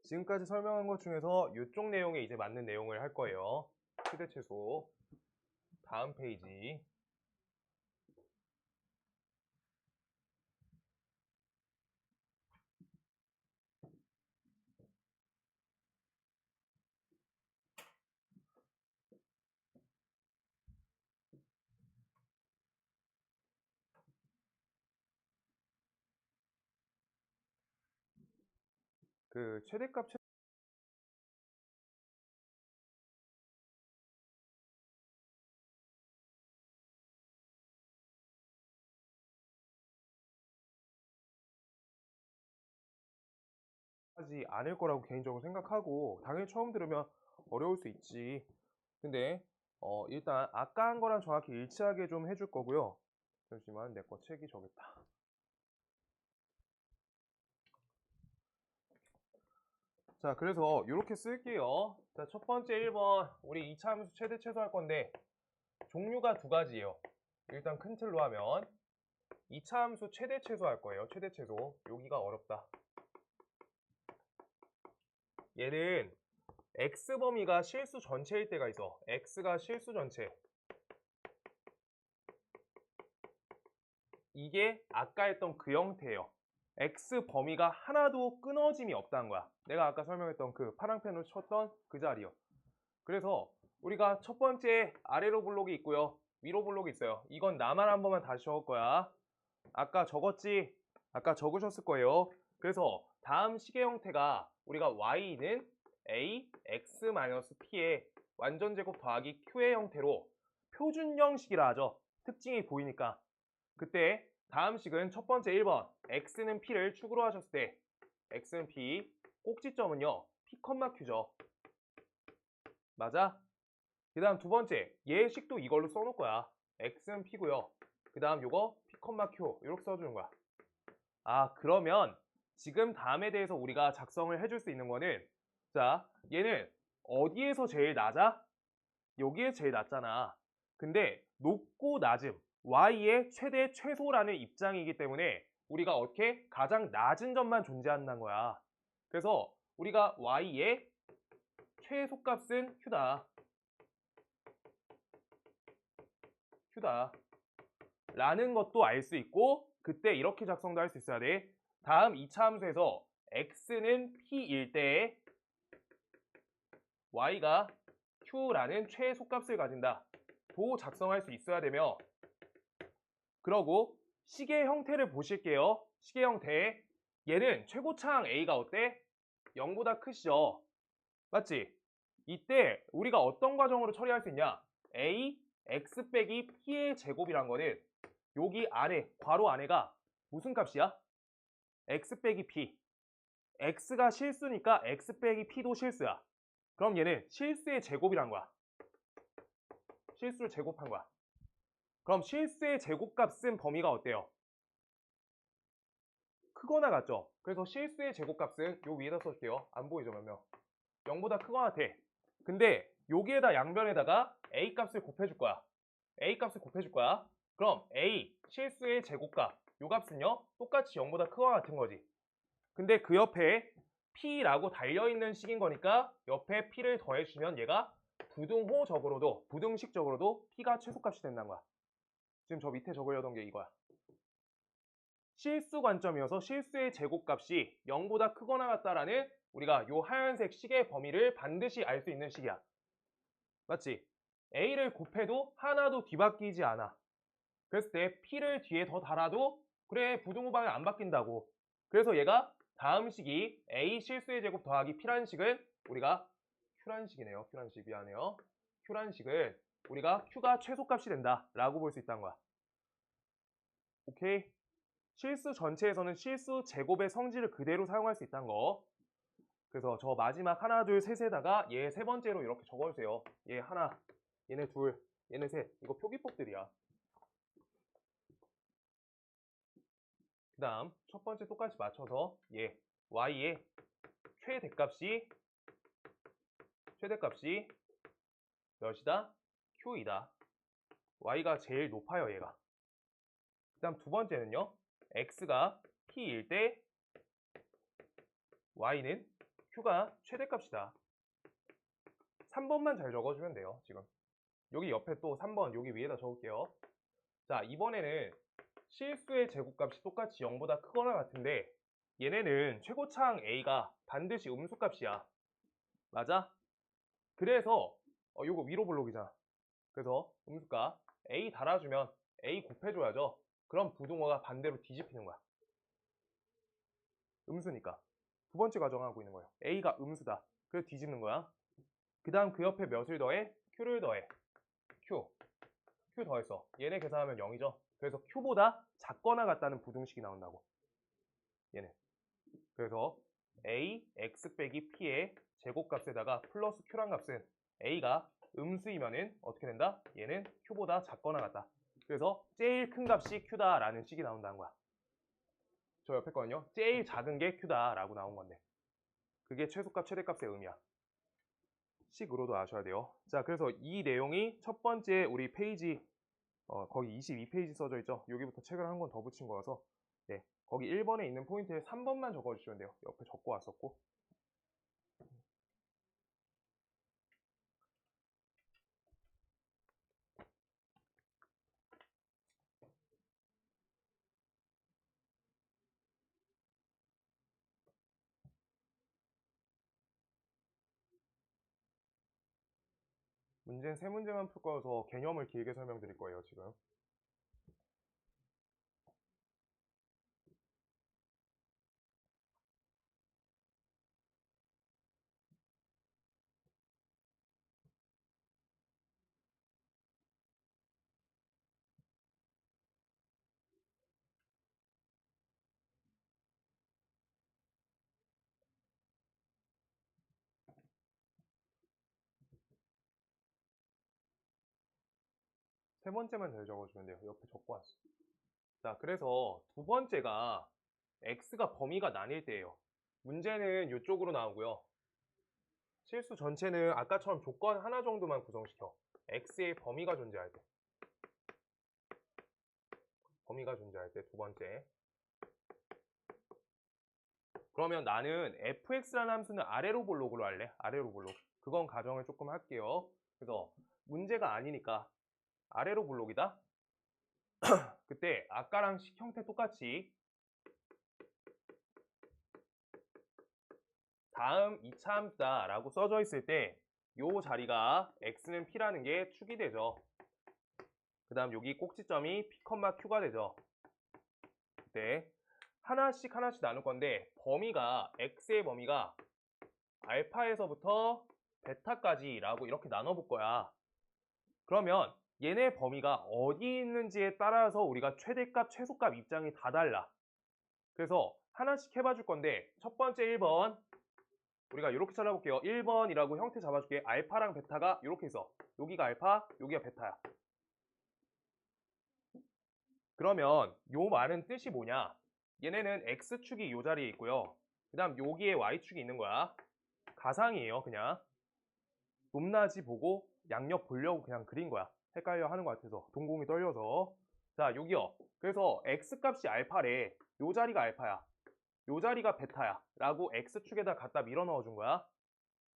지금까지 설명한 것 중에서 이쪽 내용에 이제 맞는 내용을 할 거예요. 최대 최소. 다음 페이지. 그 최대값 하지 않을 거라고 개인적으로 생각하고, 당연히 처음 들으면 어려울 수 있지. 근데 일단 아까 한 거랑 정확히 일치하게 좀 해줄 거고요. 잠시만, 내 거 책이 저기 있다. 자, 그래서 이렇게 쓸게요. 자, 첫 번째 1번 우리 2차 함수 최대 최소 할 건데 종류가 두 가지예요. 일단 큰 틀로 하면 2차 함수 최대 최소 할 거예요. 최대 최소. 여기가 어렵다. 얘는 x 범위가 실수 전체일 때가 있어. x가 실수 전체. 이게 아까 했던 그 형태예요. x 범위가 하나도 끊어짐이 없다는 거야. 내가 아까 설명했던 그 파랑펜으로 쳤던 그 자리요. 그래서 우리가 첫 번째 아래로 블록이 있고요. 위로 블록이 있어요. 이건 나만 한 번만 다시 적을 거야. 아까 적었지? 아까 적으셨을 거예요. 그래서 다음 식의 형태가 우리가 y는 a x-p의 완전제곱 더하기 q의 형태로 표준 형식이라 하죠. 특징이 보이니까. 그때 다음 식은 첫 번째 1번 x는 p를 축으로 하셨을 때 x는 p, 꼭지점은요 p, q죠. 맞아? 그 다음 두 번째 얘 식도 이걸로 써놓을 거야. x는 p고요. 그 다음 요거 p, q 이렇게 써주는 거야. 아, 그러면 지금 다음에 대해서 우리가 작성을 해줄 수 있는 거는, 자, 얘는 어디에서 제일 낮아? 여기에 제일 낮잖아. 근데 높고 낮음, y의 최대 최소라는 입장이기 때문에 우리가 어떻게 가장 낮은 점만 존재한다는 거야. 그래서 우리가 y의 최소값은 q다. 라는 것도 알 수 있고, 그때 이렇게 작성도 할 수 있어야 돼. 다음 2차 함수에서 x는 p일 때 y가 q라는 최소값을 가진다. 도 작성할 수 있어야 되며, 그러고 식의 형태를 보실게요. 식의 형태. 얘는 최고차항 a가 어때? 0보다 크시죠? 맞지? 이때 우리가 어떤 과정으로 처리할 수 있냐? a, x 빼기 p의 제곱이란 거는 여기 안에, 괄호 안에가 무슨 값이야? x 빼기 p. x가 실수니까 x 빼기 p도 실수야. 그럼 얘는 실수의 제곱이란 거야. 실수를 제곱한 거야. 그럼 실수의 제곱값은 범위가 어때요? 크거나 같죠? 그래서 실수의 제곱값은 요 위에다 써줄게요. 안 보이죠, 몇 명? 0보다 크거나 같아. 근데 여기에다 양변에다가 a 값을 곱해줄 거야. a 값을 곱해줄 거야. 그럼 a 실수의 제곱값, 요 값은요 똑같이 0보다 크거나 같은 거지. 근데 그 옆에 p라고 달려있는 식인 거니까 옆에 p를 더해주면 얘가 부등호적으로도, 부등식적으로도 p가 최소값이 된다는 거야. 지금 저 밑에 적으려던 게 이거야. 실수 관점이어서 실수의 제곱값이 0보다 크거나 같다라는 우리가 요 하얀색 식의 범위를 반드시 알 수 있는 식이야. 맞지? a를 곱해도 하나도 뒤바뀌지 않아. 그랬을 때 p를 뒤에 더 달아도 그래, 부등호 방향 안 바뀐다고. 그래서 얘가 다음 식이 a 실수의 제곱 더하기 p라는 식은 우리가 q라는 식이네요. q라는 식, 미안해요. q라는 식은 우리가 q가 최소값이 된다 라고 볼 수 있다는 거야. 오케이? 실수 전체에서는 실수 제곱의 성질을 그대로 사용할 수 있다는 거. 그래서 저 마지막 하나, 둘, 셋에다가 얘 세 번째로 이렇게 적어주세요. 얘 하나, 얘네 둘, 얘네 셋. 이거 표기법들이야. 그 다음 첫 번째 똑같이 맞춰서 얘 y의 최대값이 몇이다? q이다. y가 제일 높아요, 얘가. 그 다음 두 번째는요. x가 p일 때 y는 q가 최대값이다. 3번만 잘 적어주면 돼요, 지금. 여기 옆에 또 3번 여기 위에다 적을게요. 자, 이번에는 실수의 제곱값이 똑같이 0보다 크거나 같은데 얘네는 최고차항 a가 반드시 음수값이야. 맞아? 그래서 요거 위로 블록이잖아. 그래서 음수값 a 달아주면 a 곱해줘야죠. 그럼 부등호가 반대로 뒤집히는 거야. 음수니까. 두 번째 과정하고 있는 거예요. a가 음수다. 그래서 뒤집는 거야. 그 다음 그 옆에 몇을 더해? q를 더해. q 더했어. 얘네 계산하면 0이죠. 그래서 q보다 작거나 같다는 부등식이 나온다고. 얘네. 그래서 a x 빼기 p의 제곱값에다가 플러스 q란 값은 a가 음수이면은 어떻게 된다? 얘는 q보다 작거나 같다. 그래서 제일 큰 값이 q다라는 식이 나온다는 거야. 저 옆에 거는요. 제일 작은 게 q다라고 나온 건데. 그게 최소값, 최대값의 의미야. 식으로도 아셔야 돼요. 자, 그래서 이 내용이 첫 번째 우리 페이지 거기 22페이지 써져 있죠. 여기부터 책을 한 권 더 붙인 거여서 네, 거기 1번에 있는 포인트에 3번만 적어주시면 돼요. 옆에 적고 왔었고. 문제는 세 문제만 풀 거여서 개념을 길게 설명드릴 거예요, 지금. 세 번째만 잘 적어주면 돼요. 옆에 적고 왔어. 자, 그래서 두 번째가 x가 범위가 나뉠 때예요. 문제는 이쪽으로 나오고요. 실수 전체는 아까처럼 조건 하나 정도만 구성시켜. x의 범위가 존재할 때. 범위가 존재할 때 두 번째. 그러면 나는 fx라는 함수는 아래로 볼록으로 할래? 아래로 볼록. 그건 가정을 조금 할게요. 그래서 문제가 아니니까 아래로 볼록이다. 그때 아까랑 식 형태 똑같이 다음 2차 함수다 라고 써져 있을 때 요 자리가 x는 p라는 게 축이 되죠. 그 다음 여기 꼭지점이 p, q가 되죠. 그때 하나씩 나눌 건데 범위가 x의 범위가 알파에서부터 베타까지 라고 이렇게 나눠볼 거야. 그러면 얘네 범위가 어디 있는지에 따라서 우리가 최대값, 최소값 입장이 다 달라. 그래서 하나씩 해봐 줄 건데 첫 번째 1번 우리가 이렇게 잘라볼게요. 1번이라고 형태 잡아줄게. 알파랑 베타가 이렇게 있어. 여기가 알파, 여기가 베타야. 그러면 요 말은 뜻이 뭐냐? 얘네는 x축이 요 자리에 있고요. 그 다음 여기에 y축이 있는 거야. 가상이에요, 그냥. 높낮이 보고 양옆 보려고 그냥 그린 거야. 헷갈려 하는 것 같아서. 동공이 떨려서. 자, 여기요. 그래서 x값이 알파래. 요 자리가 알파야. 요 자리가 베타야. 라고 x축에다 갖다 밀어 넣어준 거야.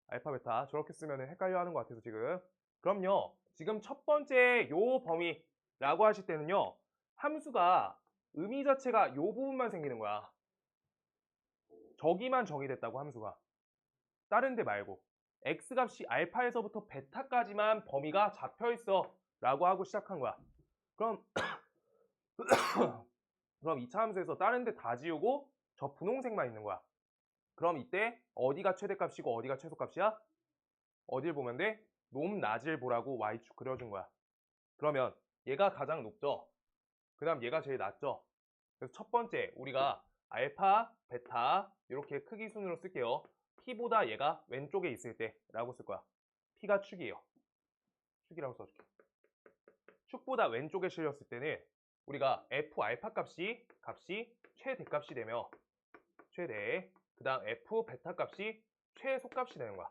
알파, 베타. 저렇게 쓰면 헷갈려 하는 것 같아서 지금. 그럼요. 지금 첫 번째 요 범위라고 하실 때는요. 함수가 의미 자체가 요 부분만 생기는 거야. 저기만 정의됐다고 함수가. 다른 데 말고. x값이 알파에서부터 베타까지만 범위가 잡혀있어 라고 하고 시작한 거야. 그럼 2차 함수에서 다른 데 다 지우고 저 분홍색만 있는 거야. 그럼 이때 어디가 최대값이고 어디가 최소값이야? 어딜 보면 돼? 높낮이를 보라고 y축 그려준 거야. 그러면 얘가 가장 높죠? 그 다음 얘가 제일 낮죠? 그래서 첫 번째 우리가 알파, 베타 이렇게 크기 순으로 쓸게요. P보다 얘가 왼쪽에 있을 때 라고 쓸 거야. P가 축이에요. 축이라고 써줄게. 축보다 왼쪽에 실렸을 때는 우리가 F 알파 값이 최대값이 되며 최대, 그 다음 F 베타 값이 최소값이 되는 거야.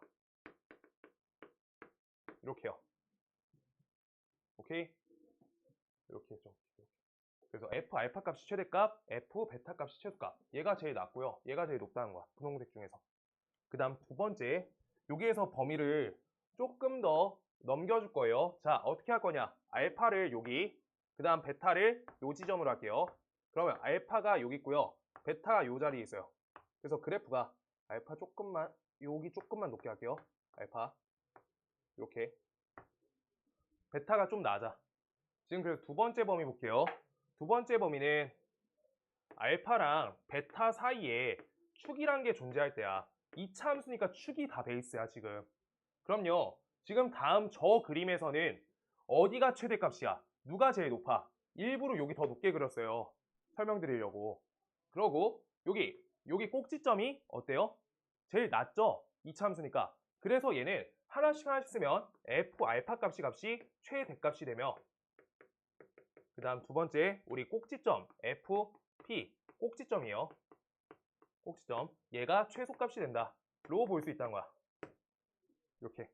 이렇게요. 오케이? 이렇게 했죠. 그래서 F 알파 값이 최대값, F 베타 값이 최소값. 얘가 제일 낮고요. 얘가 제일 높다는 거야. 분홍색 중에서. 그 다음 두 번째, 여기에서 범위를 조금 더 넘겨줄 거예요. 자, 어떻게 할 거냐? 알파를 여기, 그 다음 베타를 요 지점으로 할게요. 그러면 알파가 여기 있고요. 베타가 요 자리에 있어요. 그래서 그래프가 알파 조금만, 여기 조금만 높게 할게요. 알파. 이렇게. 베타가 좀 낮아. 지금 그래서 두 번째 범위 볼게요. 두 번째 범위는 알파랑 베타 사이에 축이란 게 존재할 때야. 2차 함수니까 축이 다 베이스야, 지금. 그럼요. 지금 다음 저 그림에서는 어디가 최대값이야? 누가 제일 높아? 일부러 여기 더 높게 그렸어요. 설명드리려고. 그러고 여기 꼭지점이 어때요? 제일 낮죠? 2차 함수니까. 그래서 얘는 하나씩 쓰면 f 알파 값이 최대값이 되며 그 다음 두 번째 우리 꼭지점 fp 꼭지점이에요. 꼭지점 얘가 최소값이 된다 로 볼 수 있다는 거야. 이렇게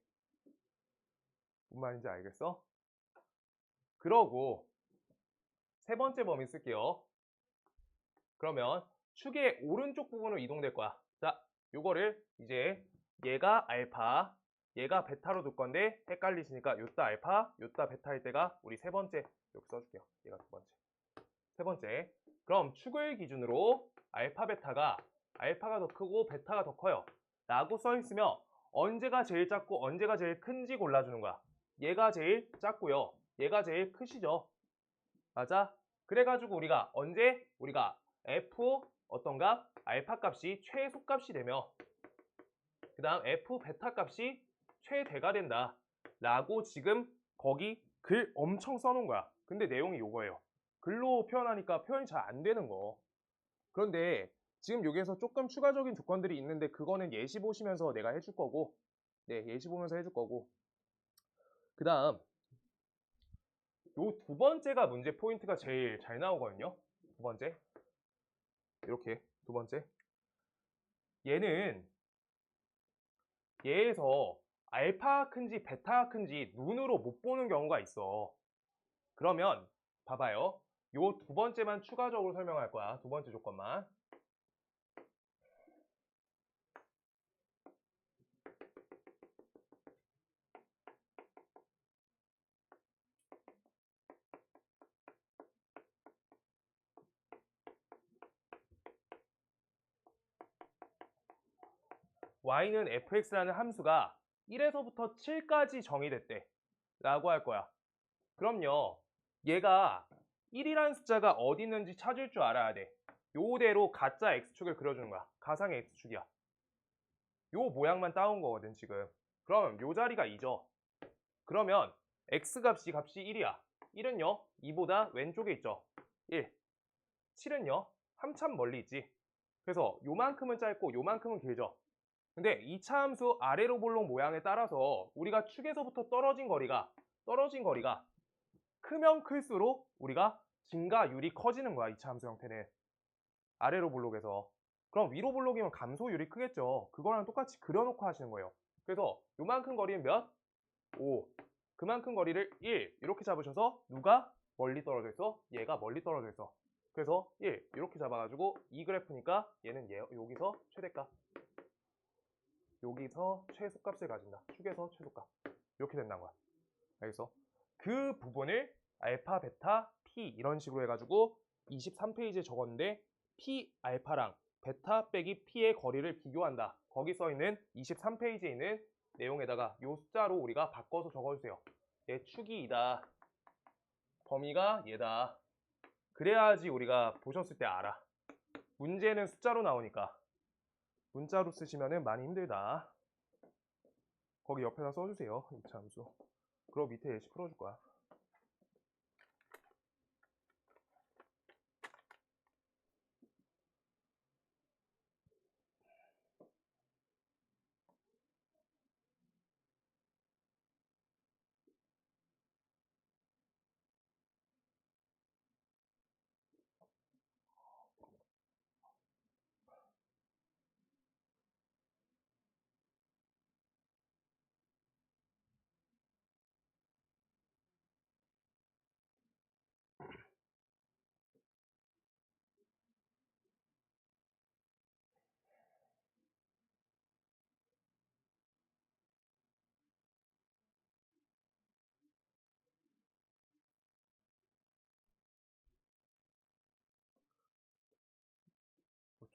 무슨 말인지 알겠어? 그러고 세 번째 범위 쓸게요. 그러면 축의 오른쪽 부분으로 이동될 거야. 자, 요거를 이제 얘가 알파, 얘가 베타로 둘 건데 헷갈리시니까 요따 알파, 요따 베타일 때가 우리 세 번째 이렇게 써줄게요. 얘가 두 번째. 세 번째. 그럼 축을 기준으로 알파, 베타가 알파가 더 크고 베타가 더 커요. 라고 써있으면 언제가 제일 작고 언제가 제일 큰지 골라주는 거야. 얘가 제일 작고요. 얘가 제일 크시죠. 맞아? 그래가지고 우리가 언제? 우리가 f 어떤 값? 알파 값이 최소값이 되며 그 다음 f 베타 값이 최대가 된다 라고 지금 거기 글 엄청 써놓은 거야. 근데 내용이 요거예요. 글로 표현하니까 표현이 잘 안 되는 거. 그런데 지금 여기에서 조금 추가적인 조건들이 있는데 그거는 예시 보시면서 내가 해줄 거고 네, 예시 보면서 해줄 거고 그 다음 요 두 번째가 문제 포인트가 제일 잘 나오거든요. 두 번째. 이렇게 두 번째. 얘에서 알파가 큰지 베타가 큰지 눈으로 못 보는 경우가 있어. 그러면 봐봐요. 요 두 번째만 추가적으로 설명할 거야. 두 번째 조건만. y는 fx라는 함수가 1에서부터 7까지 정의됐대 라고 할 거야. 그럼요, 얘가 1이라는 숫자가 어디 있는지 찾을 줄 알아야 돼. 요대로 가짜 x축을 그려주는 거야. 가상의 x축이야. 요 모양만 따온 거거든 지금. 그럼 요 자리가 2죠. 그러면 x값이 1이야. 1은요 2보다 왼쪽에 있죠. 1. 7은요 한참 멀리 있지. 그래서 요만큼은 짧고 요만큼은 길죠. 근데 2차 함수 아래로 볼록 모양에 따라서 우리가 축에서부터 떨어진 거리가 크면 클수록 우리가 증가율이 커지는 거야. 2차 함수 형태는 아래로 볼록에서. 그럼 위로 볼록이면 감소율이 크겠죠. 그거랑 똑같이 그려놓고 하시는 거예요. 그래서 요만큼 거리는 몇? 5. 그만큼 거리를 1 이렇게 잡으셔서 누가 멀리 떨어져 있어? 얘가 멀리 떨어져 있어. 그래서 1 이렇게 잡아가지고 이 그래프니까 얘는 여기서 최대값, 여기서 최소값을 가진다. 축에서 최소값. 이렇게 된다는 거야. 알겠어? 그 부분을 알파, 베타, 피 이런 식으로 해가지고 23페이지에 적었는데 피 알파랑 베타 빼기 피의 거리를 비교한다. 거기 써있는 23페이지에 있는 내용에다가 이 숫자로 우리가 바꿔서 적어주세요. 얘 축이 이다. 범위가 얘다. 그래야지 우리가 보셨을 때 알아. 문제는 숫자로 나오니까. 문자로 쓰시면 많이 힘들다. 거기 옆에다 써주세요. 2차 함수. 그럼 밑에 예시 풀어줄 거야.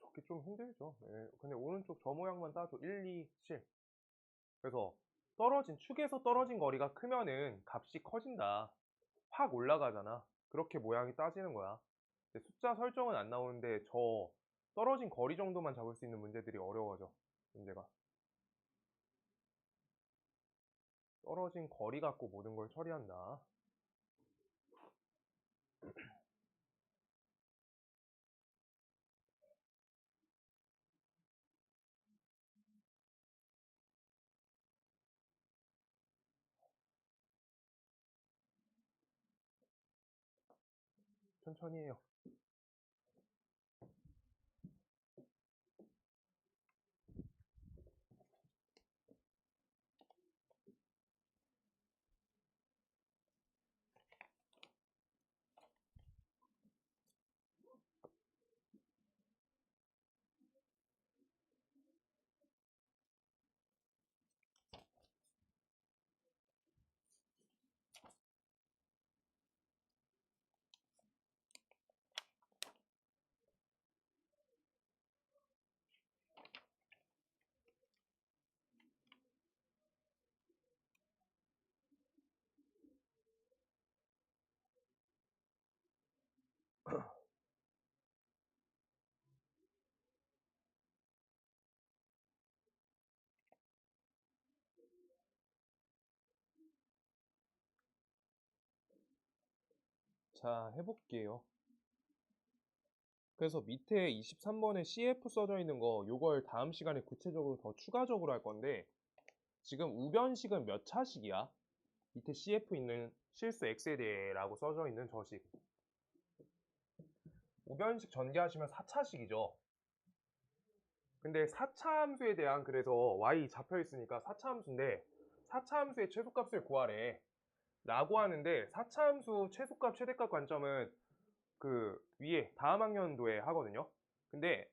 적기 좀 힘들죠. 예, 근데 오른쪽 저 모양만 따도 1, 2, 7. 그래서 축에서 떨어진 거리가 크면은 값이 커진다. 확 올라가잖아. 그렇게 모양이 따지는 거야. 근데 숫자 설정은 안 나오는데 저 떨어진 거리 정도만 잡을 수 있는 문제들이 어려워져. 문제가. 떨어진 거리 갖고 모든 걸 처리한다. 천천히 해요. 자, 해볼게요. 그래서 밑에 23번에 CF 써져 있는 거 요걸 다음 시간에 구체적으로 더 추가적으로 할 건데 지금 우변식은 몇 차식이야? 밑에 CF 있는 실수 x에 대해 라고 써져 있는 저식. 우변식 전개하시면 4차식이죠. 근데 4차 함수에 대한 그래서 y 잡혀 있으니까 4차 함수인데 4차 함수의 최소값을 구하래 라고 하는데 4차 함수 최소값 최대값 관점은 그 위에 다음 학년도에 하거든요. 근데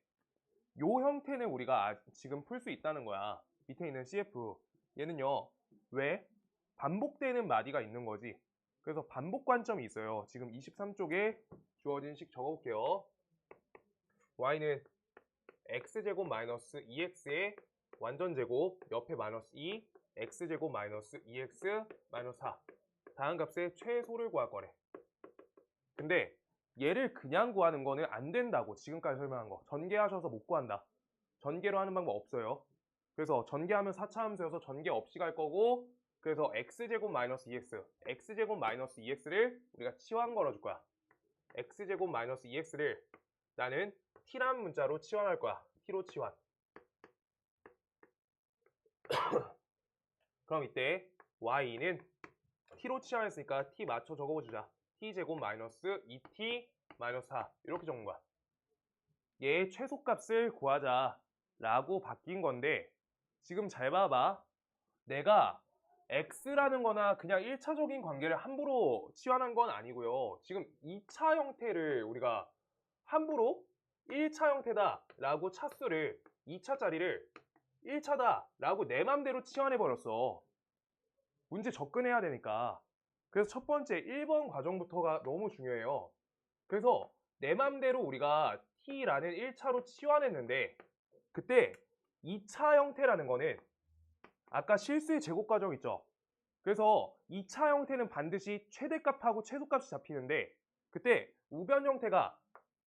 요 형태는 우리가 지금 풀 수 있다는 거야. 밑에 있는 CF 얘는요 왜? 반복되는 마디가 있는 거지. 그래서 반복 관점이 있어요. 지금 23쪽에 주어진 식 적어볼게요. y는 x제곱 마이너스 2x의 완전제곱 옆에 마이너스 2 x제곱 마이너스 2x 마이너스 4 다음 값의 최소를 구할 거래. 근데 얘를 그냥 구하는 거는 안 된다고. 지금까지 설명한 거 전개하셔서 못 구한다. 전개로 하는 방법 없어요. 그래서 전개하면 4차 함수여서 전개 없이 갈 거고, 그래서 x제곱 마이너스 2x x제곱 마이너스 2x를 우리가 치환 걸어줄 거야. x제곱 마이너스 2x를 나는 t라는 문자로 치환할 거야. t로 치환. 그럼 이때 y는 t로 치환했으니까 t 맞춰 적어주자. t제곱 마이너스 2t 마이너스 4 이렇게 적는 거야. 얘의 최소값을 구하자 라고 바뀐 건데, 지금 잘 봐봐. 내가 x라는 거나 그냥 1차적인 관계를 함부로 치환한 건 아니고요. 지금 2차 형태를 우리가 함부로 1차 형태다 라고 차수를 2차짜리를 1차다 라고 내 맘대로 치환해 버렸어. 문제 접근해야 되니까. 그래서 첫 번째 1번 과정부터가 너무 중요해요. 그래서 내 맘대로 우리가 t라는 1차로 치환했는데, 그때 2차 형태라는 거는 아까 실수의 제곱 과정 있죠. 그래서 2차 형태는 반드시 최대값하고 최소값이 잡히는데, 그때 우변 형태가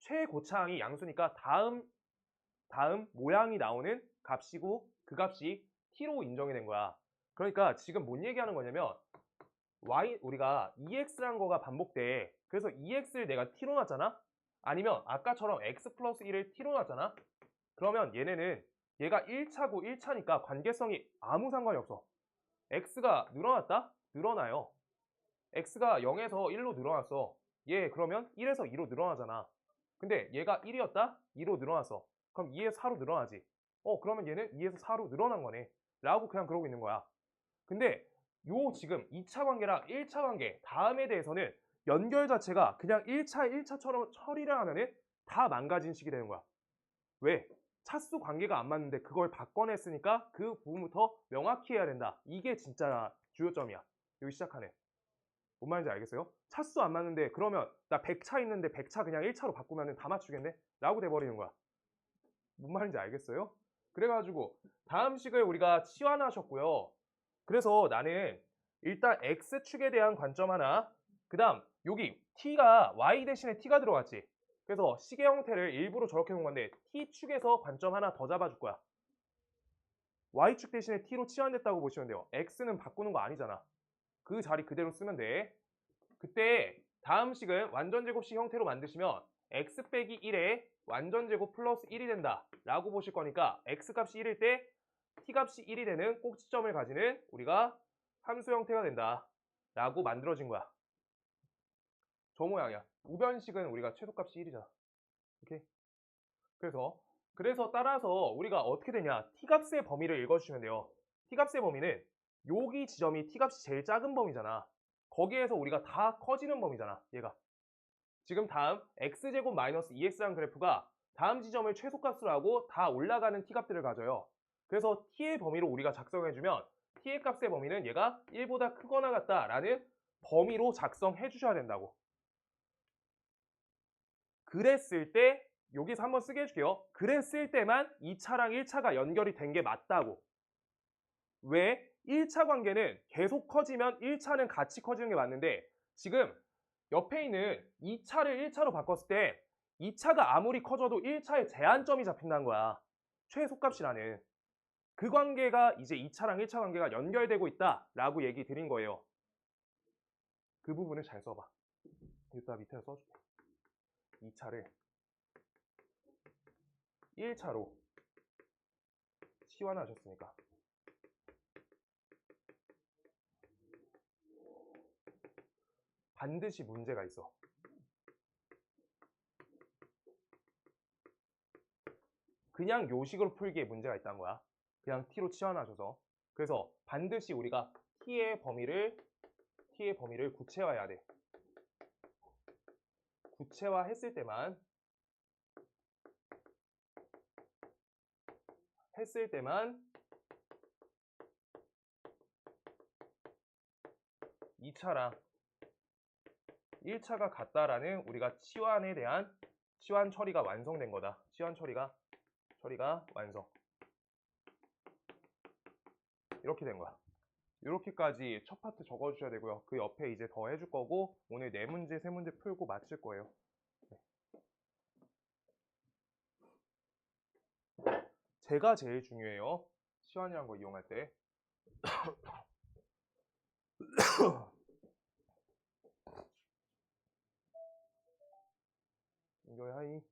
최고차항이 양수니까 다음 모양이 나오는 값이고 그 값이 t로 인정이 된 거야. 그러니까 지금 뭔 얘기하는 거냐면 우리가 2x라는 거가 반복돼. 그래서 2x를 내가 t로 놨잖아. 아니면 아까처럼 x 플러스 1을 t로 놨잖아. 그러면 얘가 1차고 1차니까 관계성이 아무 상관이 없어. x가 늘어났다? 늘어나요. x가 0에서 1로 늘어났어. 얘 그러면 1에서 2로 늘어나잖아. 근데 얘가 1이었다? 2로 늘어났어. 그럼 2에서 4로 늘어나지. 그러면 얘는 2에서 4로 늘어난 거네 라고 그냥 그러고 있는 거야. 근데 요 지금 2차 관계랑 1차 관계 다음에 대해서는 연결 자체가 그냥 1차처럼 처리를 하면은 다 망가진 식이 되는 거야. 왜? 차수 관계가 안 맞는데 그걸 바꿔냈으니까 그 부분부터 명확히 해야 된다. 이게 진짜 주요점이야. 여기 시작하네. 뭔 말인지 알겠어요? 차수 안 맞는데 그러면 나 100차 있는데 100차 그냥 1차로 바꾸면 다 맞추겠네? 라고 돼버리는 거야. 뭔 말인지 알겠어요? 그래가지고 다음 식을 우리가 치환하셨고요. 그래서 나는 일단 x축에 대한 관점 하나, 그 다음 여기 t가 y 대신에 t가 들어갔지. 그래서 식의 형태를 일부러 저렇게 놓은 건데 t축에서 관점 하나 더 잡아줄 거야. y축 대신에 t로 치환됐다고 보시면 돼요. x는 바꾸는 거 아니잖아. 그 자리 그대로 쓰면 돼. 그때 다음 식은 완전제곱식 형태로 만드시면 x 빼기 1에 완전제곱 플러스 1이 된다 라고 보실 거니까 x값이 1일 때 t값이 1이 되는 꼭지점을 가지는 우리가 함수 형태가 된다 라고 만들어진 거야. 저 모양이야. 우변식은 우리가 최소값이 1이잖아. 오케이? 그래서 따라서 우리가 어떻게 되냐, t값의 범위를 읽어주시면 돼요. t값의 범위는 여기 지점이 t값이 제일 작은 범위잖아. 거기에서 우리가 다 커지는 범위잖아. 얘가 지금 다음 x제곱 마이너스 2x라는 그래프가 다음 지점을 최소값으로 하고 다 올라가는 t값들을 가져요. 그래서 t의 범위로 우리가 작성해주면 t의 값의 범위는 얘가 1보다 크거나 같다라는 범위로 작성해 주셔야 된다고. 그랬을 때 여기서 한번 쓰게 해줄게요. 그랬을 때만 2차랑 1차가 연결이 된 게 맞다고. 왜? 1차 관계는 계속 커지면 1차는 같이 커지는 게 맞는데, 지금 옆에 있는 2차를 1차로 바꿨을 때 2차가 아무리 커져도 1차에 제한점이 잡힌다는 거야. 최소값이라는. 그 관계가 이제 2차랑 1차 관계가 연결되고 있다라고 얘기 드린 거예요. 그 부분을 잘 써봐. 이따 밑에 써줄게. 2차를 1차로 치환하셨으니까. 반드시 문제가 있어. 그냥 요식으로 풀기에 문제가 있다는 거야. 그냥 t로 치환하셔서. 그래서 반드시 우리가 t의 범위를 구체화해야 돼. 구체화했을 때만 2차랑 1차가 같다라는 우리가 치환에 대한 치환 처리가 완성된 거다. 치환 처리가 완성. 이렇게 된 거야. 이렇게까지 첫 파트 적어주셔야 되고요. 그 옆에 이제 더 해줄 거고 오늘 4문제, 3문제 풀고 마칠 거예요. 제가 제일 중요해요. 치환이란 거 이용할 때. 인조이 하이.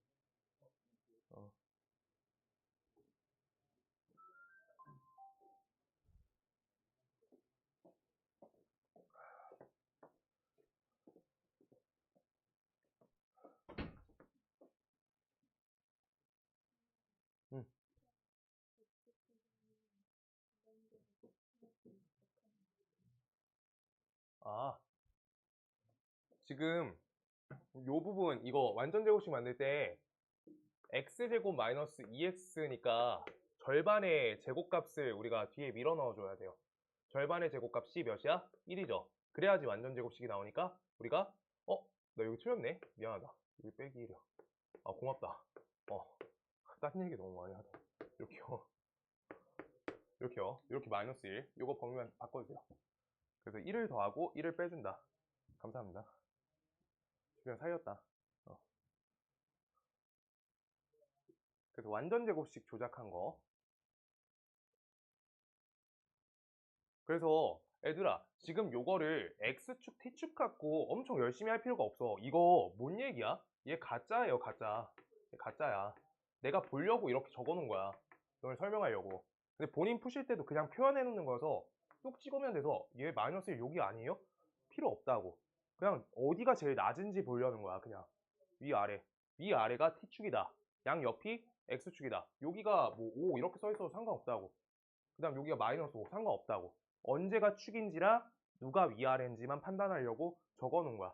지금 요 부분 이거 완전 제곱식 만들 때 x제곱 마이너스 2x니까 절반의 제곱값을 우리가 뒤에 밀어 넣어줘야 돼요. 절반의 제곱값이 몇이야? 1이죠. 그래야지 완전 제곱식이 나오니까 우리가 나 여기 틀렸네? 미안하다. 여기 빼기 1이야. 아 고맙다. 딴 얘기 너무 많이 하다. 이렇게요. 이렇게 마이너스 1. 요거 범위만 바꿔주세요. 그래서 1을 더하고 1을 빼준다. 감사합니다. 그냥 살렸다. 그래서 완전 제곱식 조작한 거. 그래서 애들아 지금 요거를 x축 t축 갖고 엄청 열심히 할 필요가 없어. 이거 뭔 얘기야? 얘 가짜예요. 가짜. 얘 가짜야. 내가 보려고 이렇게 적어 놓은 거야. 너를 설명하려고. 근데 본인 푸실 때도 그냥 표현해 놓는 거여서 뚝 찍으면 돼서 얘 마이너스 1 여기 아니에요? 필요 없다고. 그냥 어디가 제일 낮은지 보려는 거야. 그냥 위아래. 위아래가 t축이다. 양옆이 x축이다. 여기가 뭐 5 이렇게 써 있어도 상관없다고. 그 다음 여기가 마이너스 5 상관없다고. 언제가 축인지랑 누가 위아래인지만 판단하려고 적어 놓은 거야.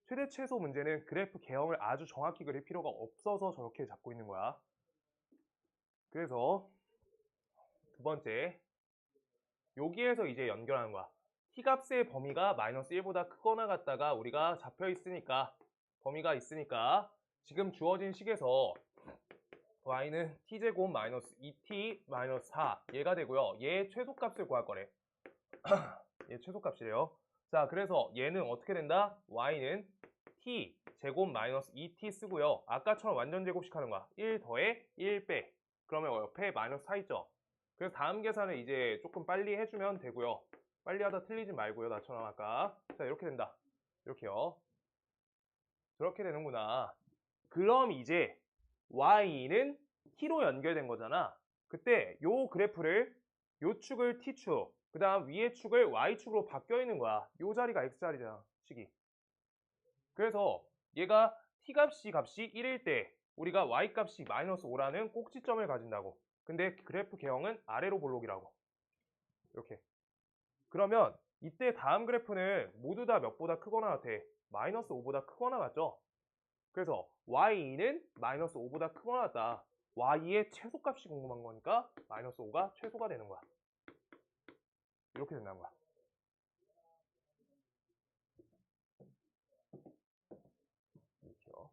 최대 최소 문제는 그래프 개형을 아주 정확히 그릴 필요가 없어서 저렇게 잡고 있는 거야. 그래서 두 번째, 여기에서 이제 연결하는 거야. t값의 범위가 마이너스 1보다 크거나 같다가 우리가 잡혀 있으니까, 범위가 있으니까 지금 주어진 식에서 y는 t제곱 마이너스 2t 마이너스 4 얘가 되고요. 얘 최소값을 구할 거래. 얘 최소값이래요. 자, 그래서 얘는 어떻게 된다? y는 t 제곱 마이너스 2t 쓰고요. 아까처럼 완전 제곱식 하는 거야. 1 더해 1 빼. 그러면 옆에 마이너스 4 있죠? 그래서 다음 계산을 이제 조금 빨리 해주면 되고요. 빨리 하다 틀리지 말고요. 나처럼 아까. 자, 이렇게 된다. 이렇게요. 저렇게 되는구나. 그럼 이제 y는 t로 연결된 거잖아. 그때 요 그래프를 요 축을 t축, 그 다음 위의 축을 y축으로 바뀌어 있는 거야. 요 자리가 x자리잖아. 식이. 그래서 얘가 t값이 1일 때 우리가 y값이 마이너스 5라는 꼭지점을 가진다고. 근데 그래프 개형은 아래로 볼록이라고. 이렇게. 그러면 이때 다음 그래프는 모두 다 몇보다 크거나 같아? 마이너스 5보다 크거나 같죠? 그래서 y는 마이너스 5보다 크거나 같다. y의 최소값이 궁금한 거니까 마이너스 5가 최소가 되는 거야. 이렇게 된다는 거야. 이렇게요.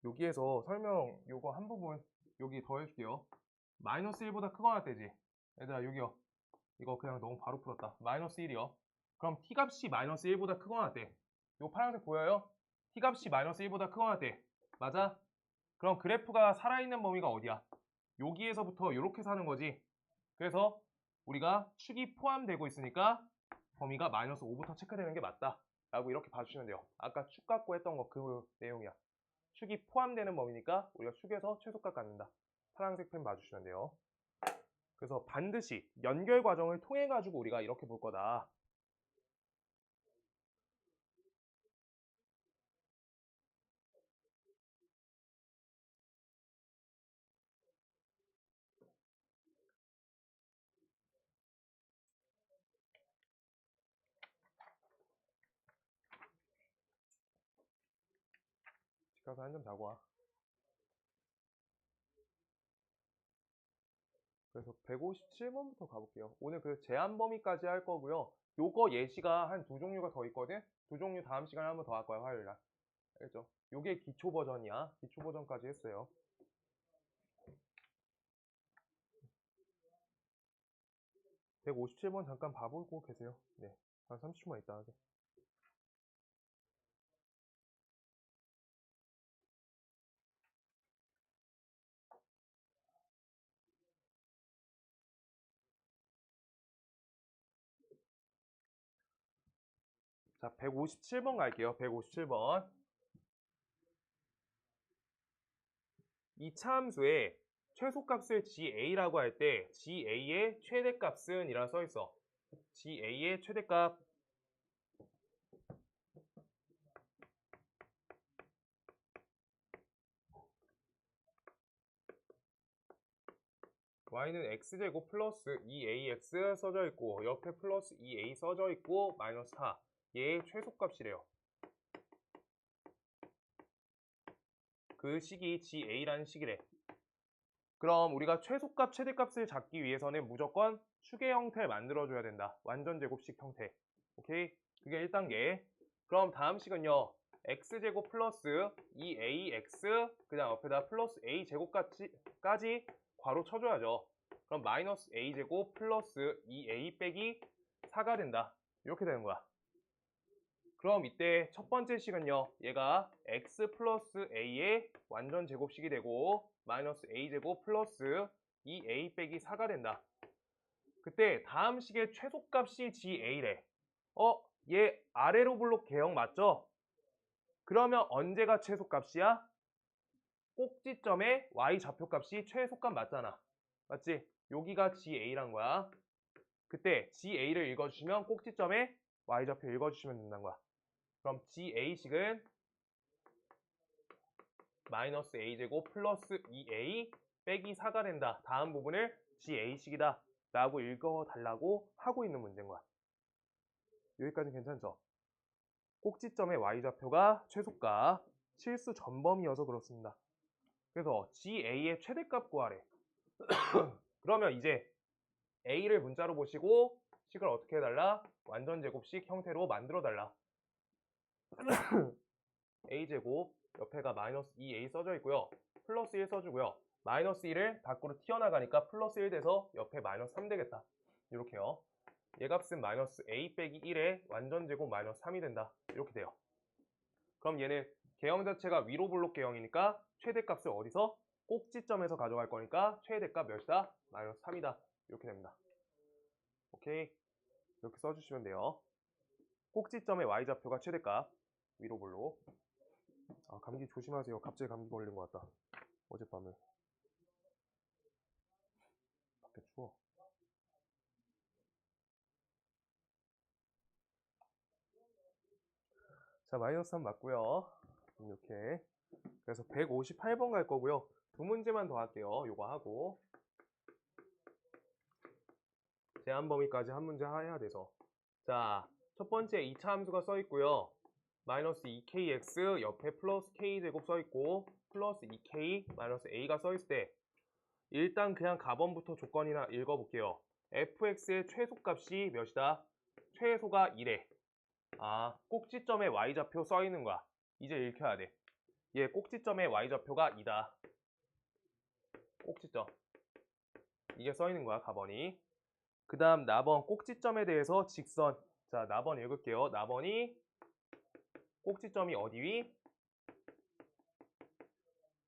여기에서 설명 요거 한 부분 여기 더 해줄게요. 마이너스 1보다 크거나 같대지. 얘들아 여기요. 이거 그냥 너무 바로 풀었다. 마이너스 1이요. 그럼 t값이 마이너스 1보다 크거나 같대. 요 파란색 보여요? t값이 마이너스 1보다 크거나 같대. 맞아? 그럼 그래프가 살아있는 범위가 어디야? 여기에서부터 이렇게 사는 거지. 그래서 우리가 축이 포함되고 있으니까 범위가 마이너스 5부터 체크되는 게 맞다 라고 이렇게 봐주시면 돼요. 아까 축 갖고 했던 거 그 내용이야. 축이 포함되는 범위니까 우리가 축에서 최소값 갖는다. 파란색 펜 봐주시면 돼요. 그래서 반드시 연결 과정을 통해 가지고 우리가 이렇게 볼 거다. 집 가서 한 점 자고 와. 그래서 157번부터 가볼게요. 오늘 그 제한 범위까지 할 거고요. 요거 예시가 한 두 종류가 더 있거든? 두 종류 다음 시간에 한 번 더 할 거야, 화요일 날. 알겠죠? 요게 기초 버전이야. 기초 버전까지 했어요. 157번 잠깐 봐보고 계세요. 네. 한 30초만 있다 하게. 자, 157번 갈게요. 157번. 이 차함수의 최소값을 GA라고 할 때 GA의 최대값은 이라 써 있어. GA의 최대값 y는 x제곱 플러스 2ax 써져 있고 옆에 플러스 2a 써져 있고 마이너스 4 얘의 최소값이래요. 그 식이 GA라는 식이래. 그럼 우리가 최소값, 최대값을 잡기 위해서는 무조건 추계 형태를 만들어줘야 된다. 완전 제곱식 형태. 오케이? 그게 1단계. 그럼 다음 식은요. x제곱 플러스 2ax 그 다음 옆에다 플러스 a제곱까지 괄호 쳐줘야죠. 그럼 마이너스 a제곱 플러스 2a 빼기 4가 된다. 이렇게 되는 거야. 그럼 이때 첫 번째 식은요. 얘가 x 플러스 a의 완전 제곱식이 되고 마이너스 a제곱 플러스 2a 빼기 4가 된다. 그때 다음 식의 최소값이 GA래. 얘 아래로 블록 개형 맞죠? 그러면 언제가 최소값이야? 꼭지점의 y좌표값이 최소값 맞잖아. 맞지? 여기가 GA란 거야. 그때 GA를 읽어주시면 꼭지점의 y좌표 읽어주시면 된다는 거야. 그럼 GA식은 마이너스 a제곱 플러스 2a 빼기 4가 된다. 다음 부분을 GA식이다 라고 읽어달라고 하고 있는 문제인 거야. 여기까지 괜찮죠? 꼭지점의 y좌표가 최소값, 실수 전범위여서 그렇습니다. 그래서 GA의 최대값 구하래. 그러면 이제 A를 문자로 보시고 식을 어떻게 해달라? 완전 제곱식 형태로 만들어 달라. A제곱 옆에가 마이너스 2A 써져 있고요. 플러스 1 써주고요. 마이너스 1을 밖으로 튀어나가니까 플러스 1 돼서 옆에 마이너스 3 되겠다. 이렇게요. 얘 값은 마이너스 A 빼기 1의 완전 제곱 마이너스 3이 된다. 이렇게 돼요. 그럼 얘는 개형 자체가 위로 블록 개형이니까 최대값을 어디서? 꼭지점에서 가져갈 거니까 최대값 몇이다? 마이너스 3이다. 이렇게 됩니다. 오케이. 이렇게 써주시면 돼요. 꼭지점의 y좌표가 최대값. 위로 블록. 아, 감기 조심하세요. 갑자기 감기 걸린 것 같다. 어젯밤에. 밖에 추워. 자, 마이너스 3 맞고요. 이렇게. 그래서 158번 갈 거고요. 두 문제만 더 할게요. 요거 하고. 제한 범위까지 한 문제 해야 돼서. 자, 첫 번째 2차 함수가 써 있고요. 마이너스 2kx 옆에 플러스 k제곱 써 있고 플러스 2k 마이너스 a가 써 있을 때 일단 그냥 가번부터 조건이나 읽어볼게요. fx의 최소값이 몇이다? 최소가 1에 꼭지점에 y좌표 써 있는 거야. 이제 읽혀야 돼. 얘 꼭지점의 y좌표가 2다. 꼭지점. 이게 써 있는 거야, 가번이. 그 다음 나번 꼭지점에 대해서 직선. 자, 나번 읽을게요. 나번이 꼭지점이 어디 위?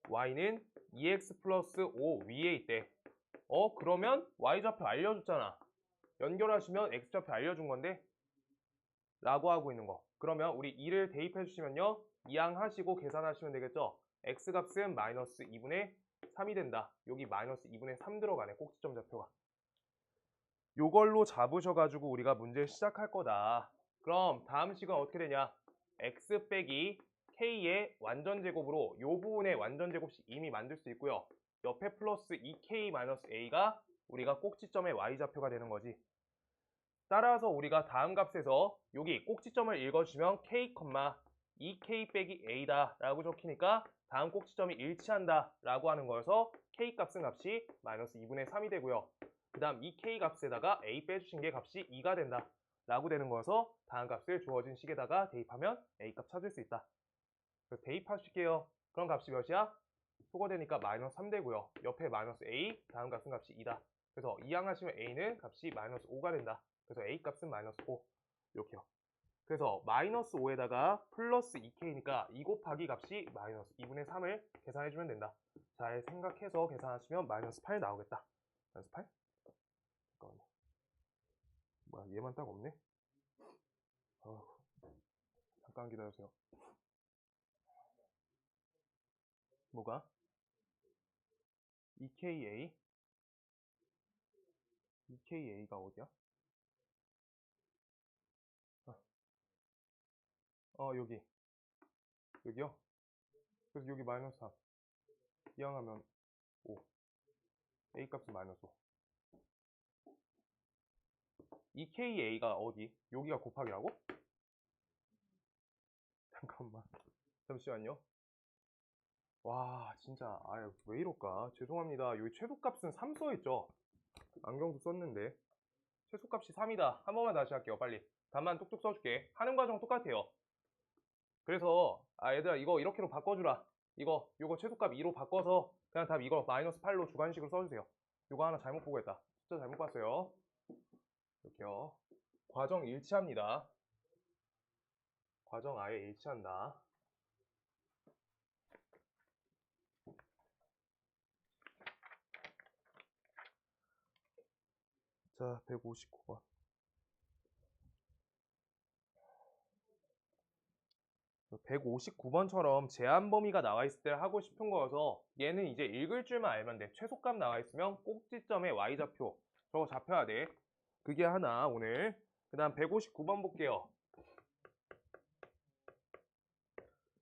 y는 2x 플러스 5 위에 있대. 그러면 y좌표 알려줬잖아. 연결하시면 x좌표 알려준 건데 라고 하고 있는 거. 그러면 우리 2를 대입해 주시면요. 이항하시고 계산하시면 되겠죠. x값은 마이너스 2분의 3이 된다. 여기 마이너스 2분의 3 들어가네. 꼭지점 좌표가. 요걸로 잡으셔가지고 우리가 문제 시작할 거다. 그럼 다음 식은 어떻게 되냐? x 빼기 k의 완전제곱으로 요 부분의 완전제곱식 이미 만들 수 있고요. 옆에 플러스 2k-a가 우리가 꼭지점의 y좌표가 되는 거지. 따라서 우리가 다음 값에서 여기 꼭지점을 읽어주면 k, 2k 빼기 a다 라고 적히니까 다음 꼭지점이 일치한다 라고 하는 거여서 k 값은 값이 마이너스 2분의 3이 되고요. 그 다음 2k 값에다가 a 빼주신 게 값이 2가 된다 라고 되는 거여서 다음 값을 주어진 식에다가 대입하면 a 값 찾을 수 있다. 대입하실게요. 그럼 값이 몇이야? 소거되니까 마이너스 3 되고요. 옆에 마이너스 a, 다음 값은 값이 2다. 그래서 이항하시면 a는 값이 마이너스 5가 된다. 그래서 a 값은 마이너스 5 이렇게요. 그래서 마이너스 5에다가 플러스 2k니까 2 곱하기 값이 마이너스 2분의 3을 계산해주면 된다. 잘 생각해서 계산하시면 마이너스 8 나오겠다. 마이너스 8? 잠깐만요. 뭐야, 얘만 딱 없네? 잠깐 기다려주세요. 뭐가? 2ka? 2ka가 어디야? 여기. 여기요? 그래서 여기 마이너스 3. 이항하면 5. a 값은 마이너스 5. 2ka가 어디? 여기가 곱하기라고? 잠깐만. 잠시만요. 와, 진짜 아유 왜 이럴까? 죄송합니다. 여기 최소값은 3 써있죠? 안경도 썼는데 최소값이 3이다. 한 번만 다시 할게요. 빨리. 답만 뚝뚝 써줄게. 하는 과정 똑같아요. 그래서 얘들아 이거 이렇게로 바꿔주라. 요거 최소값 2로 바꿔서 그냥 답 이거 마이너스 8로 주관식으로 써주세요. 요거 하나 잘못 보고 했다. 숫자 잘못 봤어요. 이렇게요. 과정 일치합니다. 과정 아예 일치한다. 자, 159번. 159번처럼 제한 범위가 나와 있을 때 하고 싶은 거여서 얘는 이제 읽을 줄만 알면 돼. 최소값 나와 있으면 꼭지점의 y좌표 저거 잡혀야 돼. 그게 하나 오늘. 그 다음 159번 볼게요.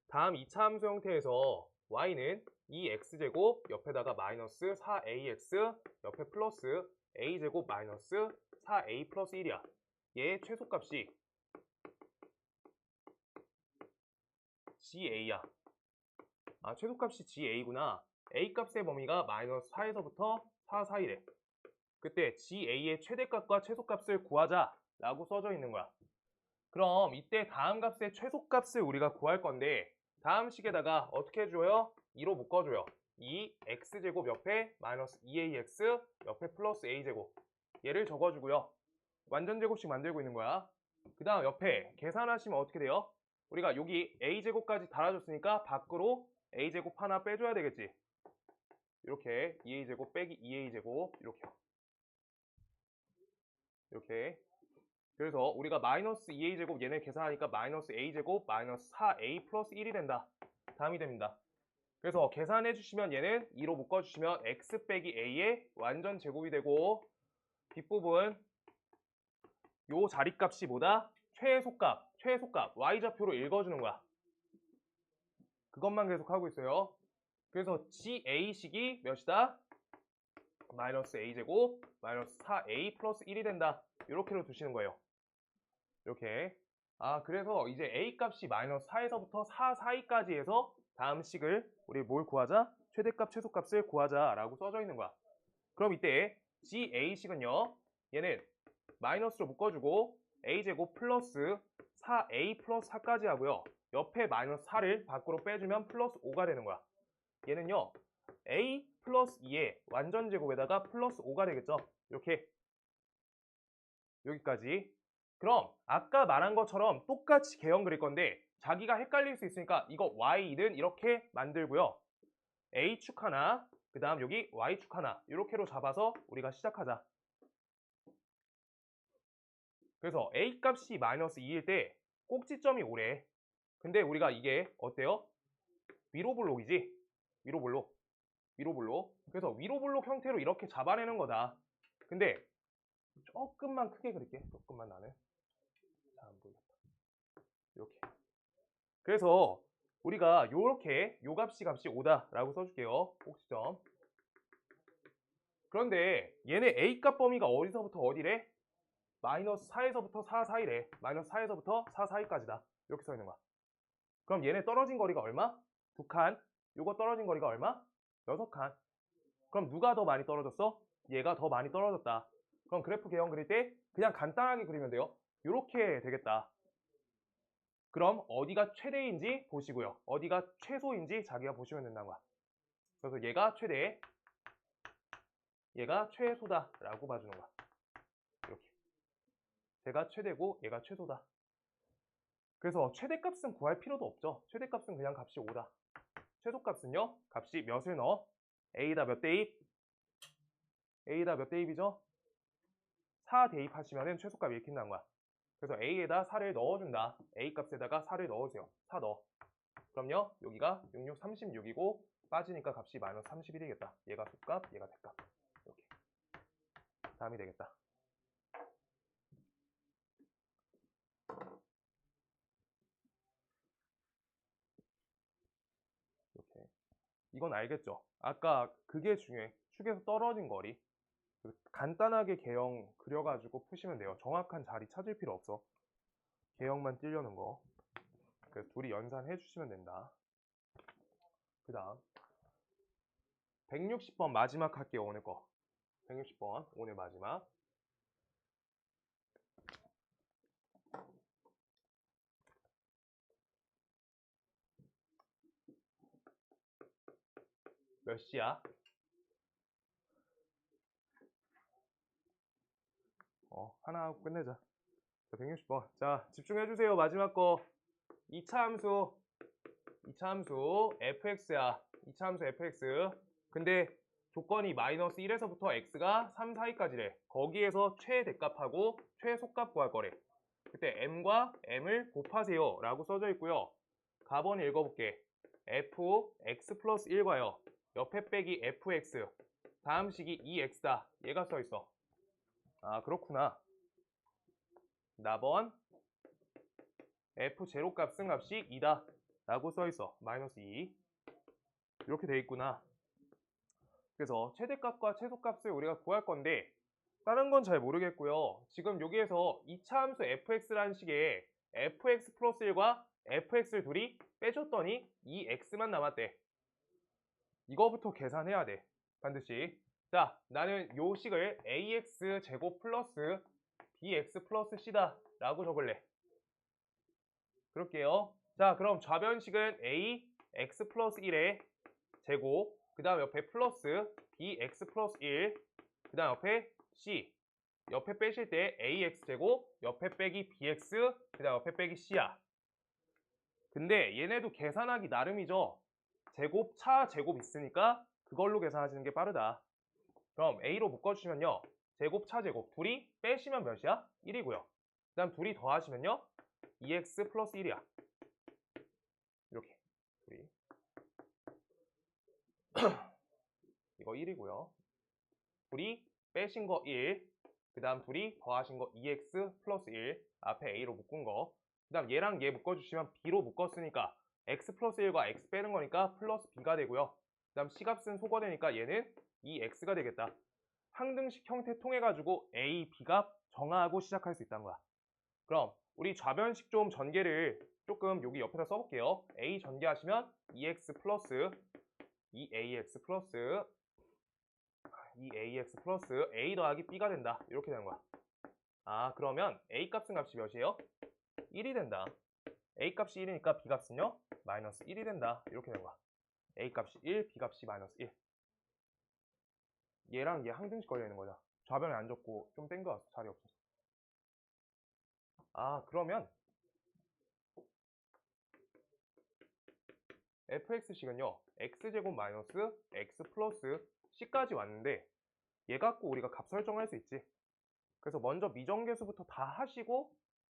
다음 2차 함수 형태에서 y는 2x제곱 옆에다가 마이너스 4ax 옆에 플러스 a제곱 마이너스 4a 플러스 1이야. 얘의 최소값이 GA야. 최소값이 GA구나. A 값의 범위가 마이너스 4에서부터 4 사이래. 그때 GA의 최대값과 최소값을 구하자 라고 써져 있는 거야. 그럼 이때 다음 값의 최소값을 우리가 구할 건데 다음 식에다가 어떻게 해줘요? 2로 묶어줘요. 2x제곱 옆에 마이너스 2ax 옆에 플러스 a제곱 얘를 적어주고요. 완전제곱식 만들고 있는 거야. 그 다음 옆에 계산하시면 어떻게 돼요? 우리가 여기 a제곱까지 달아줬으니까 밖으로 a제곱 하나 빼줘야 되겠지. 이렇게 2a제곱 빼기 2a제곱 이렇게 그래서 우리가 마이너스 2a제곱 얘네 계산하니까 마이너스 a제곱 마이너스 4a 플러스 1이 된다. 다음이 됩니다. 그래서 계산해 주시면 얘는 2로 묶어주시면 x 빼기 a의 완전 제곱이 되고 뒷부분 요 자리값이 뭐다? 최소값 y좌표로 읽어주는 거야. 그것만 계속 하고 있어요. 그래서 GA식이 몇이다? 마이너스 A제곱 마이너스 4A 플러스 1이 된다. 이렇게로 두시는 거예요. 이렇게. 그래서 이제 A 값이 마이너스 4에서부터 4 사이까지 해서 다음 식을 우리 뭘 구하자? 최대값, 최소값을 구하자 라고 써져 있는 거야. 그럼 이때 GA식은요. 얘는 마이너스로 묶어주고 A제곱 플러스 4A 플러스 4까지 하고요. 옆에 마이너스 4를 밖으로 빼주면 플러스 5가 되는 거야. 얘는요. A 플러스 2의 완전제곱에다가 플러스 5가 되겠죠. 이렇게 여기까지. 그럼 아까 말한 것처럼 똑같이 개형 그릴 건데 자기가 헷갈릴 수 있으니까 이거 Y는 이렇게 만들고요. A축 하나, 그 다음 여기 Y축 하나 이렇게로 잡아서 우리가 시작하자. 그래서 A 값이 마이너스 2일 때 꼭지점이 5래. 근데 우리가 이게 어때요? 위로 볼록이지? 위로 볼록. 위로 블록. 그래서 위로 블록 형태로 이렇게 잡아내는 거다. 근데 조금만 크게 그릴게. 조금만 나는. 잘 안 보이겠다. 이렇게. 그래서 우리가 요렇게 요 값이 5다 라고 써줄게요. 꼭지점. 그런데 얘네 A값 범위가 어디서부터 어디래? 마이너스 4에서부터 4 사이래. 마이너스 4에서부터 4 사이까지다. 이렇게 써 있는 거야. 그럼 얘네 떨어진 거리가 얼마? 2칸. 요거 떨어진 거리가 얼마? 6칸. 그럼 누가 더 많이 떨어졌어? 얘가 더 많이 떨어졌다. 그럼 그래프 개형 그릴 때 그냥 간단하게 그리면 돼요. 이렇게 되겠다. 그럼 어디가 최대인지 보시고요. 어디가 최소인지 자기가 보시면 된다는 거야. 그래서 얘가 최대, 얘가 최소다 라고 봐주는 거야. 이렇게. 얘가 최대고 얘가 최소다. 그래서 최대값은 구할 필요도 없죠. 최대값은 그냥 값이 5다. 최소값은요. 값이 몇을 넣어? A다 몇 대입? A다 몇 대입이죠? 4 대입하시면 최소값 읽힌다는 거야. 그래서 A에다 4를 넣어준다. A 값에다가 4를 넣어주세요. 4 넣어. 그럼요. 여기가 66, 36이고 빠지니까 값이 마이너스 31이겠다. 얘가 속값, 얘가 대값. 이렇게. 다음이 되겠다. 이렇게. 이건 알겠죠? 아까 그게 중요해. 축에서 떨어진 거리. 간단하게 개형 그려가지고 푸시면 돼요. 정확한 자리 찾을 필요 없어. 개형만 띄려는 거. 그래서 둘이 연산해 주시면 된다. 그 다음 160번 마지막 할게요. 오늘 거 160번 오늘 마지막. 몇 시야? 하나 하고 끝내자. 자, 160번. 자, 집중해주세요. 마지막 거. 2차 함수 fx야. 2차 함수 fx. 근데 조건이 마이너스 1에서부터 x가 3 사이까지래. 거기에서 최대값하고 최소값 구할 거래. 그때 m과 m을 곱하세요 라고 써져 있고요. 가번 읽어볼게. fx 플러스 1과요. 옆에 빼기 fx. 다음 식이 2x다. 얘가 써있어. 아, 그렇구나. 나번 f0 값은 값이 2다 라고 써있어. 마이너스 2. 이렇게 돼 있구나. 그래서 최대값과 최소값을 우리가 구할 건데 다른 건 잘 모르겠고요. 지금 여기에서 2차 함수 fx라는 식에 fx 플러스 1과 fx를 둘이 빼줬더니 2x만 남았대. 이거부터 계산해야 돼. 반드시. 자, 나는 요 식을 ax 제곱 플러스 bx 플러스 c다 라고 적을래. 그럴게요. 자, 그럼 좌변식은 a x 플러스 1의 제곱, 그 다음 옆에 플러스 bx 플러스 1, 그 다음 옆에 c. 옆에 빼실 때 ax 제곱, 옆에 빼기 bx, 그 다음 옆에 빼기 c야. 근데 얘네도 계산하기 나름이죠. 제곱, 차, 제곱 있으니까 그걸로 계산하시는 게 빠르다. 그럼 a로 묶어주시면요. 제곱, 차, 제곱 둘이 빼시면 몇이야? 1이고요. 그 다음 둘이 더하시면요. 2x 플러스 1이야. 이렇게 둘이. 이거 1이고요. 둘이 빼신 거 1. 그 다음 둘이 더하신 거 2x 플러스 1. 앞에 a로 묶은 거. 그 다음 얘랑 얘 묶어주시면 b로 묶었으니까 x 플러스 1과 x 빼는 거니까 플러스 b가 되고요. 그 다음 c값은 소거되니까 얘는 2x가 되겠다. 항등식 형태 통해 가지고 a, b값 정하고 시작할 수 있다는 거야. 그럼 우리 좌변식 좀 전개를 조금 여기 옆에다 써볼게요. a 전개하시면 2x 플러스 2ax 플러스 2ax 플러스 a 더하기 b가 된다. 이렇게 되는 거야. 아, 그러면 a 값은 값이 몇이에요? 1이 된다. a 값이 1이니까 b 값은요? 마이너스 1이 된다. 이렇게 되는 거야. a 값이 1, b 값이 마이너스 1. 얘랑 얘 항등식 걸려 있는 거죠. 좌변에 안 적고 좀 땡겨왔어. 자리 없어서. 아, 그러면 fx식은요. x제곱 마이너스 x 플러스 c까지 왔는데 얘 갖고 우리가 값 설정할 수 있지. 그래서 먼저 미정계수부터 다 하시고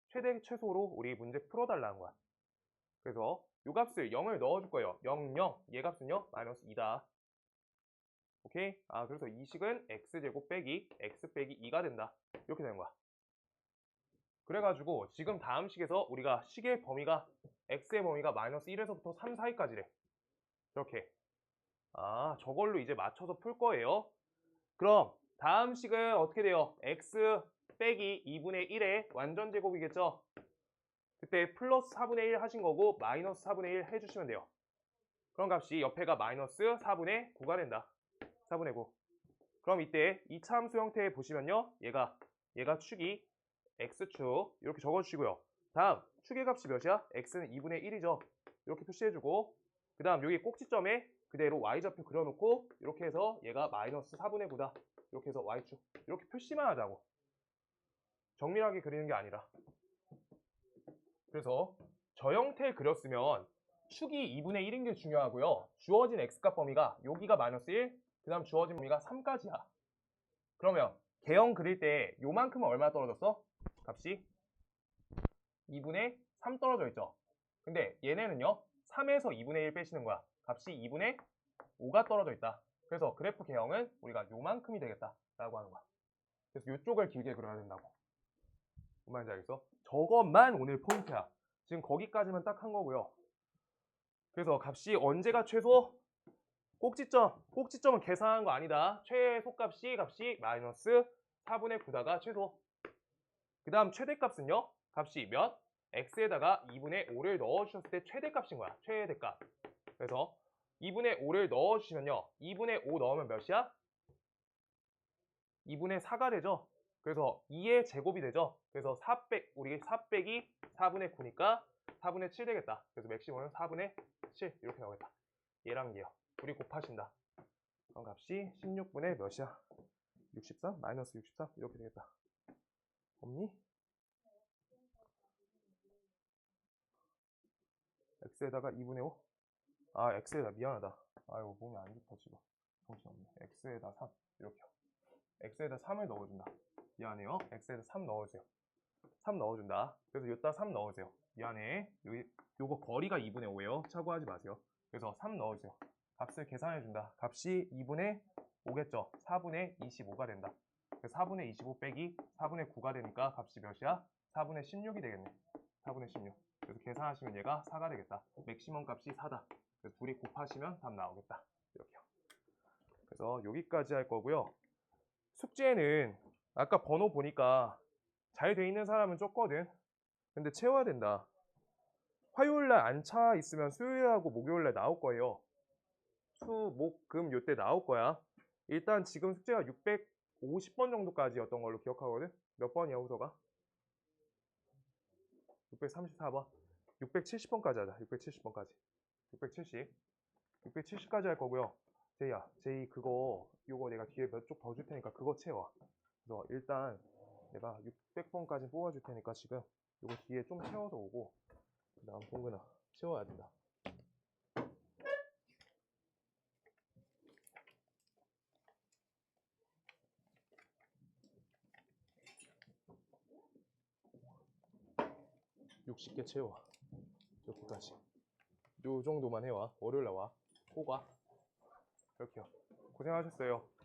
최대 최소로 우리 문제 풀어달라는 거야. 그래서 요 값을 0을 넣어줄 거예요. 0, 0. 얘 값은요. 마이너스 2다. 오케이? 아, 그래서 이 식은 x제곱 빼기 x 빼기 2가 된다. 이렇게 되는 거야. 그래가지고 지금 다음 식에서 우리가 식의 범위가 x의 범위가 마이너스 1에서부터 3 사이까지래. 이렇게. 아, 저걸로 이제 맞춰서 풀 거예요. 그럼 다음 식은 어떻게 돼요? x 빼기 2분의 1의 완전 제곱이겠죠? 그때 플러스 4분의 1 하신 거고 마이너스 4분의 1 해주시면 돼요. 그럼 값이 옆에가 마이너스 4분의 9가 된다. 4분의 9. 그럼 이때 이차 함수 형태 보시면요. 얘가 축이 x축 이렇게 적어주시고요. 다음 축의 값이 몇이야? x는 2분의 1이죠. 이렇게 표시해주고 그 다음 여기 꼭지점에 그대로 y좌표 그려놓고 이렇게 해서 얘가 마이너스 4분의 9다. 이렇게 해서 y축 이렇게 표시만 하자고. 정밀하게 그리는 게 아니라. 그래서 저 형태 그렸으면 축이 2분의 1인 게 중요하고요. 주어진 x값 범위가 여기가 마이너스 1, 그 다음 주어진 범위가 3까지야. 그러면 개형 그릴 때 요만큼은 얼마 떨어졌어? 값이 2분의 3 떨어져 있죠. 근데 얘네는요 3에서 2분의 1 빼시는 거야. 값이 2분의 5가 떨어져 있다. 그래서 그래프 개형은 우리가 요만큼이 되겠다 라고 하는 거야. 그래서 이쪽을 길게 그려야 된다고. 뭔 말인지 알겠어? 저것만 오늘 포인트야. 지금 거기까지만 딱 한 거고요. 그래서 값이 언제가 최소? 꼭지점은 계산한 거 아니다. 최소값이 마이너스 4분의 9다가 최소. 그 다음 최대값은요. 값이 몇? x에다가 2분의 5를 넣어주셨을 때 최대값인 거야. 최대값. 그래서 2분의 5를 넣어주시면요. 2분의 5 넣으면 몇이야? 2분의 4가 되죠. 그래서 2의 제곱이 되죠. 그래서 우리 4 빼기 4분의 9니까 4분의 7 되겠다. 그래서 맥시멈은 4분의 7 이렇게 나오겠다. 얘랑 얘요. 우리 곱하신다. 그럼 값이 16분의 몇이야? 63? 마이너스 63? 이렇게 되겠다. 없니? x에다가 2분의 5? 아, x에다 미안하다. 아이고 몸이 안 좋다 지금. 정신없네. x에다 3 이렇게요. x에다 3을 넣어준다. 미안해요. x에다 3 넣어주세요. 3 넣어준다. 그래서 여기다 3 넣어주세요. 미안해. 요거 거리가 2분의 5예요. 차고하지 마세요. 그래서 3 넣어주세요. 값을 계산해준다. 값이 2분의 5겠죠. 4분의 25가 된다. 그래서 4분의 25 빼기 4분의 9가 되니까 값이 몇이야? 4분의 16이 되겠네. 4분의 16. 그래서 계산하시면 얘가 4가 되겠다. 맥시멈 값이 4다. 그래서 둘이 곱하시면 답 나오겠다. 이렇게요. 그래서 여기까지 할 거고요. 숙제는 아까 번호 보니까 잘 돼 있는 사람은 좁거든. 근데 채워야 된다. 화요일날 안 차 있으면 수요일하고 목요일날 나올 거예요. 수, 목, 금 요때 나올 거야. 일단 지금 숙제가 650번 정도까지였던 걸로 기억하거든. 몇 번이야 후서가? 634번. 670번까지 하자. 670번까지. 670. 670까지 할 거고요. 제이야, 제이 요거 내가 뒤에 몇 쪽 더 줄 테니까 그거 채워. 그래서 일단 내가 600번까지 뽑아줄 테니까 지금 요거 뒤에 좀 채워서 오고 그 다음 동근아 채워야 된다. (60개) 채워. 여기까지. 요 정도만 해와. 월요일날 와. 꼭 와. 이렇게요. 고생하셨어요.